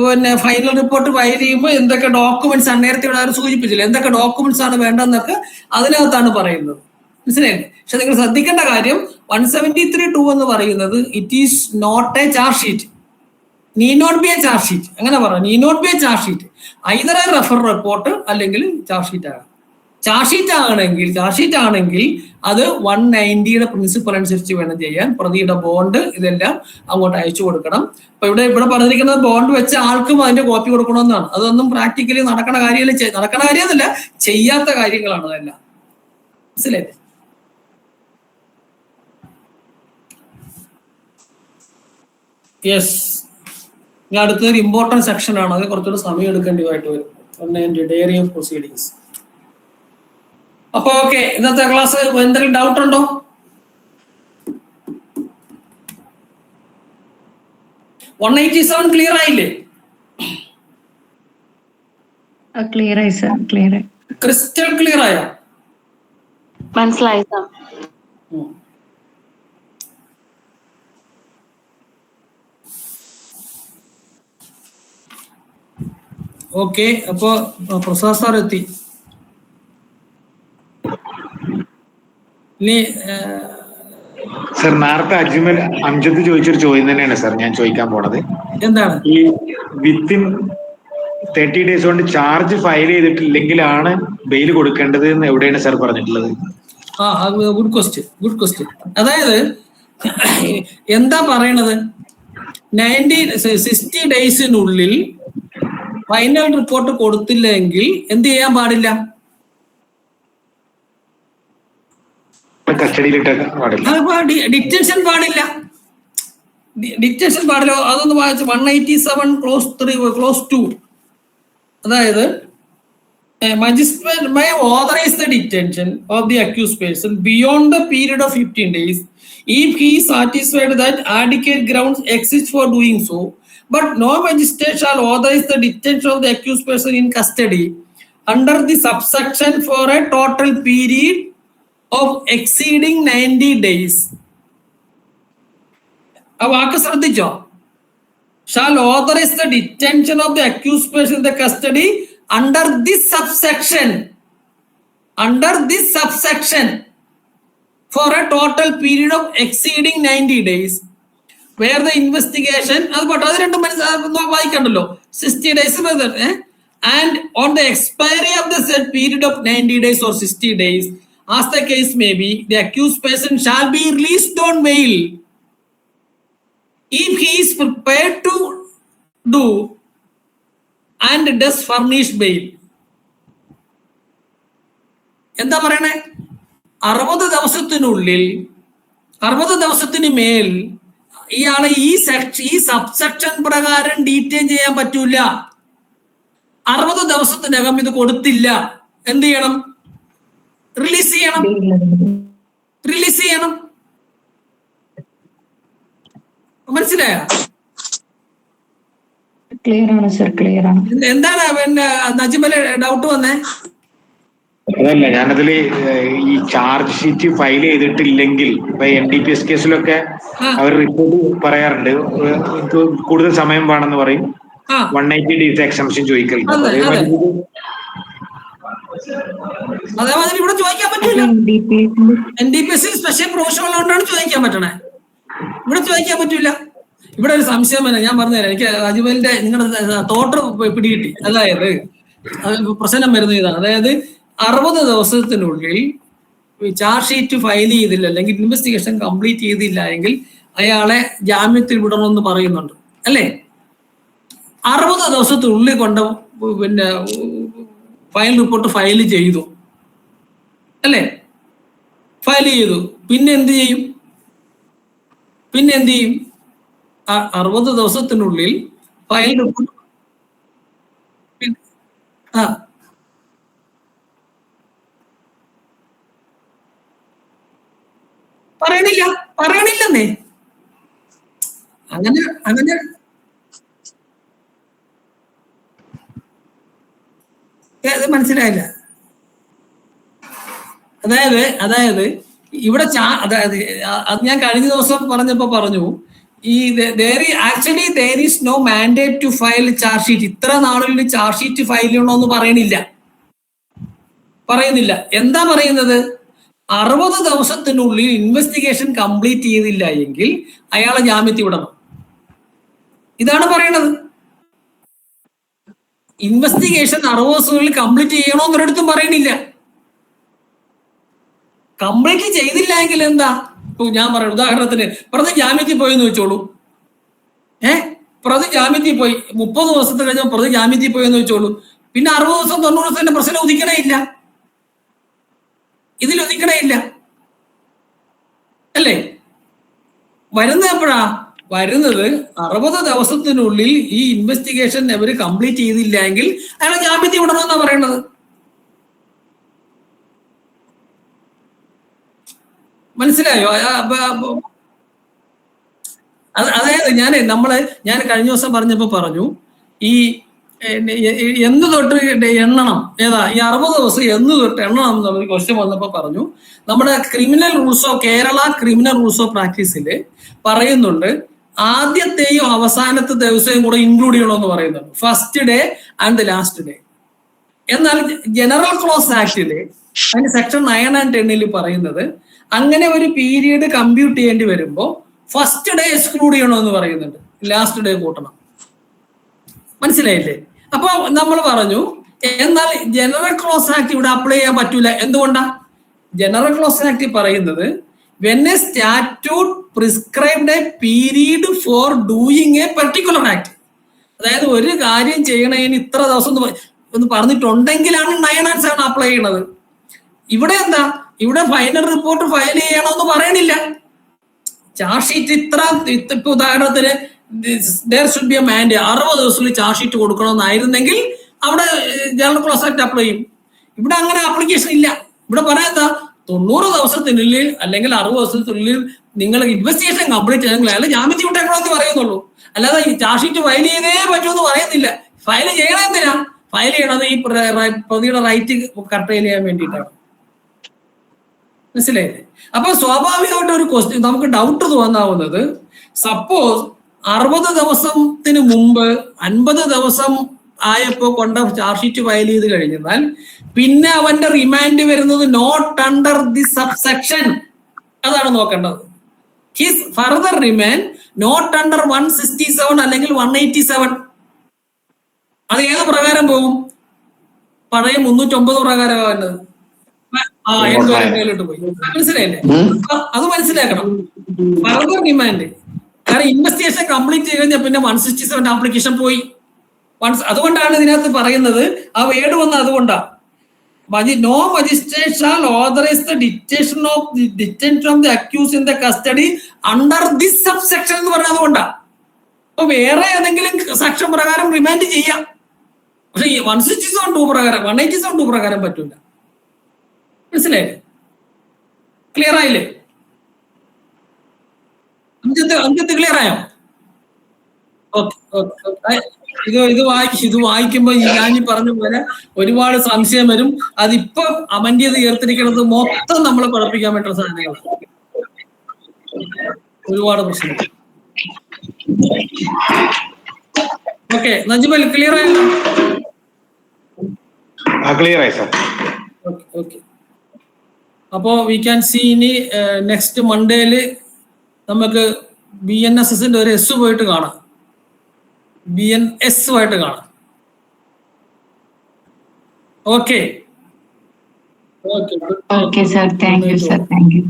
പിന്നെ ഫൈനൽ റിപ്പോർട്ട് ഫയൽ ചെയ്യുമ്പോൾ എന്തൊക്കെ ഡോക്യുമെന്റ്സ് ആണ്, നേരത്തെ ഇവിടെ സൂചിപ്പിച്ചില്ല, എന്തൊക്കെ ഡോക്യുമെന്റ്സ് ആണ് വേണ്ടതെന്നൊക്കെ അതിനകത്താണ് പറയുന്നത്. മനസ്സിലായില്ലേ? പക്ഷെ നിങ്ങൾ ശ്രദ്ധിക്കേണ്ട കാര്യം 173(2) എന്ന് പറയുന്നത് it is not a charge sheet, need not be a charge sheet. അങ്ങനെ പറയാം, need not be a charge sheet. Either a refer report അല്ലെങ്കിൽ ചാർജ് ഷീറ്റ് ആകാം. ചാർജ് ഷീറ്റ് ആണെങ്കിൽ അത് 190യുടെ പ്രിൻസിപ്പൽ അനുസരിച്ച് വേണം ചെയ്യാൻ. പ്രതിയുടെ ബോണ്ട് ഇതെല്ലാം അങ്ങോട്ട് അയച്ചു കൊടുക്കണം. അപ്പൊ ഇവിടെ പറഞ്ഞിരിക്കുന്നത് ബോണ്ട് വെച്ച ആൾക്കും അതിന്റെ കോപ്പി കൊടുക്കണമെന്നാണ്. അതൊന്നും പ്രാക്ടിക്കലി നടക്കണ കാര്യമല്ല, ചെയ്യാത്ത കാര്യങ്ങളാണ് അതെല്ലാം. മനസ്സിലായില്ലേ? യെസ്, ഞാൻ അടുത്തൊരു ഇമ്പോർട്ടൻറ്റ് സെക്ഷൻ ആണ്, അത് കുറച്ചുകൂടി സമയം എടുക്കേണ്ടതായിട്ട് വരും. Diary of proceedings. അപ്പൊ ഓക്കെ, ഇന്നത്തെ ക്ലാസ് എന്തെങ്കിലും ഡൗട്ട് ഉണ്ടോ? ക്ലിയർ ആയില്ലേ? ക്ലിയർ ആയി സർ, ക്ലിയർ ആയി. ക്രിസ്റ്റൽ ക്ലിയർ ആയോ? മനസ്സിലായി സർ. ഓക്കെ, അപ്പോ പ്രസാദ് സാർ എത്തി. ഇനി സർ നേരത്തെ അംജദ് ചോദിച്ചൊരു ചോദ്യം തന്നെയാണ് സർ ഞാൻ ചോദിക്കാൻ പോണത്. എന്താണ് ഈ വിത്തിൻ 30 days കൊണ്ട് ചാർജ് ഫയൽ ചെയ്തിട്ടില്ലെങ്കിലാണ് ബെയിൽ കൊടുക്കേണ്ടത് എന്ന് എവിടെയാണ് സർ പറഞ്ഞിട്ടുള്ളത്? Good question. അതായത് എന്താ പറയണത്, 60 daysനുള്ളിൽ ഫൈനൽ റിപ്പോർട്ട് കൊടുത്തില്ലെങ്കിൽ എന്ത് ചെയ്യാൻ പാടില്ല? ഡിറ്റൻഷൻ പാടില്ല. അതൊന്ന് വായിച്ചു 187 clause 2. അതായത് magistrate may authorize the detention of the accused person beyond the period of 15 days if he is satisfied that adequate grounds exist for doing so, but no magistrate shall authorize the detention of the accused person in custody under the subsection for a total period of exceeding 90 days. ആ വാക്ക് ശ്രദ്ധിച്ചോ? shall authorize the detention of the accused person in the custody under this subsection for a total period of exceeding 90 days where the investigation അത് രണ്ടും വായിക്കണ്ടല്ലോ. 60 days and on the expiry of the said period of 90 days or 60 days as the case may be, the accused person shall be released on bail if he is prepared to do and does furnish bail. എന്താ പറയണേ? 60 ദിവസത്തിനുള്ളിൽ 60 ദിവസത്തിന് മേൽ ഇയാളെ ഈ subsection പ്രകാരം detain ചെയ്യാൻ പറ്റൂല. 60 ദിവസത്തിനകം ഇത് കൊടുത്തില്ല, എന്ത് ചെയ്യണം? റിലീസ് ചെയ്യണം. മനസ്സിലായോ? ക്ലിയർ ആണ് സർ, ക്ലിയർ ആണ്. എന്താണ് പിന്നെ നജിമല് ഡൗട്ട് വന്നേ? അതല്ല, ഞാനതില് ഈ ചാർജ് ഷീറ്റ് ഫയൽ ചെയ്തിട്ടില്ലെങ്കിൽ ഇപ്പൊ NDPS കേസിലൊക്കെ അവർ റിപ്പോർട്ട് പറയാറുണ്ട്, കൂടുതൽ സമയം വേണമെന്ന് പറയും, 180 days എക്സംഷൻ ചോദിക്കലുണ്ട്. അതേമാതിരി ഇവിടെ ചോദിക്കാൻ പറ്റില്ല. NDPS സ്പെഷ്യൽ പ്രൊവിഷൻ ഉള്ളതുകൊണ്ടാണ് ചോദിക്കാൻ പറ്റണേ. ഇവിടെ ചോദിക്കാൻ പറ്റൂല. ഇവിടെ ഒരു സംശയം തന്നെ ഞാൻ പറഞ്ഞുതരാം. എനിക്ക് അജ്മലിന്റെ നിങ്ങളുടെ തോട്ട് പിടികിട്ടി. അതായത് പ്രശ്നം വരുന്ന ഇതാണ്. അതായത് 60 ദിവസത്തിനുള്ളിൽ ചാർജ് ഷീറ്റ് ഫയൽ ചെയ്തില്ല, അല്ലെങ്കിൽ ഇൻവെസ്റ്റിഗേഷൻ കംപ്ലീറ്റ് ചെയ്തില്ല എങ്കിൽ അയാളെ ജാമ്യത്തിൽ വിടണമെന്ന് പറയുന്നുണ്ട് അല്ലേ? 60 ദിവസത്തിനുള്ളിൽ കൊണ്ട് പിന്നെ ഫയൽ റിപ്പോർട്ട് ഫയൽ ചെയ്തു അല്ലേ? ഫയൽ ചെയ്തു, പിന്നെ എന്ത് ചെയ്യും? 60 ദിവസത്തിനുള്ളിൽ ഫയൽ റിപ്പോർട്ട് പറയണില്ലെന്നേ. അങ്ങനെ മനസ്സിലായില്ല. അതായത് ഇവിടെ അത് ഞാൻ കഴിഞ്ഞ ദിവസം പറഞ്ഞപ്പോ പറഞ്ഞു, ഈ actually there is no mandate to file charge sheet. ഇത്ര നാളിൽ ചാർജ് ഷീറ്റ് ഫയൽ ചെയ്യണമെന്ന് പറയുന്നില്ല. എന്താ പറയുന്നത്? 60 ദിവസത്തിനുള്ളിൽ ഇൻവെസ്റ്റിഗേഷൻ കംപ്ലീറ്റ് ചെയ്തില്ല എങ്കിൽ അയാളെ ജാമ്യത്തിൽ വിടണം. ഇതാണ് പറയണത്. ഇൻവെസ്റ്റിഗേഷൻ 60 ദിവസത്തിനുള്ളിൽ കംപ്ലീറ്റ് ചെയ്യണോന്നൊരിടത്തും പറയണില്ല. കംപ്ലീറ്റ് ചെയ്തില്ല എങ്കിൽ എന്താ? ഞാൻ പറയാം, ഉദാഹരണത്തിന് പ്രതി ജാമ്യത്തിൽ പോയെന്ന് വെച്ചോളൂ. പ്രതി ജാമ്യത്തിൽ പോയി 30 ദിവസത്തെ കഴിഞ്ഞാൽ പ്രതി ജാമ്യത്തിൽ പോയെന്ന് വെച്ചോളൂ. പിന്നെ 60 ദിവസം 90 ദിവസത്തിന്റെ പ്രശ്നം ഒതുക്കണേ ഇല്ല, ഇതിലൊതുക്കണേ ഇല്ല അല്ലേ? വരുന്നത് എപ്പോഴാ? വരുന്നത് 60 ദിവസത്തിനുള്ളിൽ ഈ ഇൻവെസ്റ്റിഗേഷൻ അവർ കംപ്ലീറ്റ് ചെയ്തില്ല എങ്കിൽ അയാളെ ജാമ്യത്തിൽ വിടണമെന്നാ പറയണത്. മനസ്സിലായോ? അതായത് ഞാൻ കഴിഞ്ഞ ദിവസം പറഞ്ഞപ്പോ പറഞ്ഞു, ഈ എന്ന് തൊട്ട് എണ്ണണം, ഏതാ ഈ 60 ദിവസം എന്ന് തൊട്ട് എണ്ണണം എന്നുള്ള ക്വസ്റ്റ്യൻ വന്നപ്പോ പറഞ്ഞു, നമ്മുടെ കേരള ക്രിമിനൽ റൂൾസ് ഓഫ് പ്രാക്ടീസിൽ പറയുന്നുണ്ട്, ആദ്യത്തെയും അവസാനത്തെ ദിവസവും കൂടെ ഇൻക്ലൂഡ് ചെയ്യണമെന്ന് പറയുന്നുണ്ട്, first day and last day. എന്നാൽ ജനറൽ ക്ലോസ് ആക്ടില് അതിന് സെക്ഷൻ 9 and 10 പറയുന്നത്, അങ്ങനെ ഒരു പീരീഡ് കമ്പ്യൂട്ട് ചെയ്യേണ്ടി വരുമ്പോ ഫസ്റ്റ് ഡേ എക്സ്ക്ലൂഡ് ചെയ്യണമെന്ന് പറയുന്നുണ്ട്, ലാസ്റ്റ് ഡേ കൂട്ടണം. മനസ്സിലായില്ലേ? അപ്പൊ നമ്മൾ പറഞ്ഞു, എന്നാൽ ജനറൽ ക്ലോസ് ആക്ട് ഇവിടെ അപ്ലൈ ചെയ്യാൻ പറ്റൂല. എന്തുകൊണ്ടാ? ജനറൽ ക്ലോസ് ആക്ട് പറയുന്നത്, when a statute prescribed a period for doing a particular act, അതായത് ഒരു കാര്യം ചെയ്യണതിന് ഇത്ര ദിവസം എന്ന് പറഞ്ഞിട്ടുണ്ടെങ്കിലാണ് 9 and 7 അപ്ലൈ ചെയ്യണത്. ഇവിടെ എന്താ? ഇവിടെ ഫൈനൽ റിപ്പോർട്ട് ഫയൽ ചെയ്യണമെന്ന് പറയണില്ല. ചാർജ് ഷീറ്റ് ഇപ്പൊ ഉദാഹരണത്തിന് there should be a mandate, 60 ദിവസത്തിൽ ചാർജ് ഷീറ്റ് കൊടുക്കണമെന്നായിരുന്നെങ്കിൽ അവിടെ ജനറൽ ക്ലോസ് ആക്ട് അപ്ലൈ ചെയ്യും. ഇവിടെ അങ്ങനെ ആപ്ലിക്കേഷൻ ഇല്ല. ഇവിടെ പറയാം എന്താ, 90 ദിവസത്തിനുള്ളിൽ അല്ലെങ്കിൽ 60 ദിവസത്തിനുള്ളിൽ നിങ്ങൾ ഇൻവെസ്റ്റിഗേഷൻ കംപ്ലീറ്റ് ചെയ്തെങ്കിൽ അയാൾ ജാമ്യത്തിൽ വിട്ടേക്കണമെന്ന് പറയുന്നുള്ളൂ. അല്ലാതെ ഈ ചാർജ് ഷീറ്റ് ഫയൽ ചെയ്തേ പറ്റുമെന്ന് പറയുന്നില്ല. ഫയൽ ചെയ്യണം. എന്തിനാ ഫയൽ ചെയ്യണത്? ഈ പ്രതിയുടെ റൈറ്റ് കർട്ടൈൽ ചെയ്യാൻ വേണ്ടിയിട്ടാണ്. മനസ്സിലായില്ലേ? അപ്പൊ സ്വാഭാവികമായിട്ട് ഒരു ക്വസ്റ്റ്യൻ നമുക്ക് ഡൗട്ട് തോന്നാവുന്നത്, സപ്പോസ് 60 ദിവസത്തിന് മുമ്പ് 50 ദിവസം ആയപ്പോ കൊണ്ട് ചാർജ് ഷീറ്റ് ഫയൽ ചെയ്ത് കഴിഞ്ഞാൽ പിന്നെ അവന്റെ റിമാൻഡ് വരുന്നത് നോട്ട് അണ്ടർ ദി സബ്സെക്ഷൻ. അതാണ് നോക്കേണ്ടത്. His further remand not under 167 അല്ലെങ്കിൽ 187. അത് ഏത് പ്രകാരം പോകും? പഴയ 309 പ്രകാരമാണ്. പോയി. മനസ്സിലായില്ലേ? അത് മനസ്സിലാക്കണം. ഫർദർ റിമാൻഡ്, കാരണം ഇൻവെസ്റ്റിഗേഷൻ കംപ്ലീറ്റ് ചെയ്ത് കഴിഞ്ഞാൽ പിന്നെ 167 ആപ്ലിക്കേഷൻ പോയി. അതുകൊണ്ടാണ് ഇതിനകത്ത് പറയുന്നത്, ആ വേർഡ് വന്ന അതുകൊണ്ടാ. No magistrate shall authorize the detention of the accused in the custody under this subsection എന്ന് പറഞ്ഞത് അതുകൊണ്ടാ. അപ്പൊ വേറെ ഏതെങ്കിലും സെക്ഷൻ പ്രകാരം റിമാൻഡ് ചെയ്യാം. പക്ഷെ 167(2) പ്രകാരം 187(2) പ്രകാരം പറ്റൂല. മനസ്സിലായില്ലേ? ക്ലിയർ ആയില്ലേ? അഞ്ചത്ത് ക്ലിയർ ആയോ? ഇത് വായിക്കുമ്പോ ഞാൻ ഈ പറഞ്ഞ പോലെ ഒരുപാട് സംശയം വരും. അതിപ്പോ അമൻഡ് ചെയ്ത് ചേർത്തിരിക്കുന്നത് മൊത്തം നമ്മളെ പഠിപ്പിക്കാൻ പറ്റുന്ന സാധനങ്ങളാണ്. ഒരുപാട് പ്രശ്നങ്ങൾ. ഓക്കെ, നജിബൽ ക്ലിയർ ആയോ? ക്ലിയർ ആയി സാർ. ഓക്കെ, അപ്പോ വി ക്യാൻ സീ ഇനി നെക്സ്റ്റ് മൺഡേയില് നമുക്ക് BNSSന്റെ ഒരു എസ് പോയിട്ട് കാണാം. BNS ആയിട്ട് കാണാം. Okay Okay, sir. Thank you, sir. Thank you.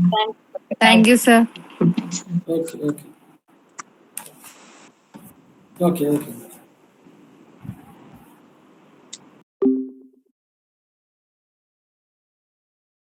Thank you, sir. Okay.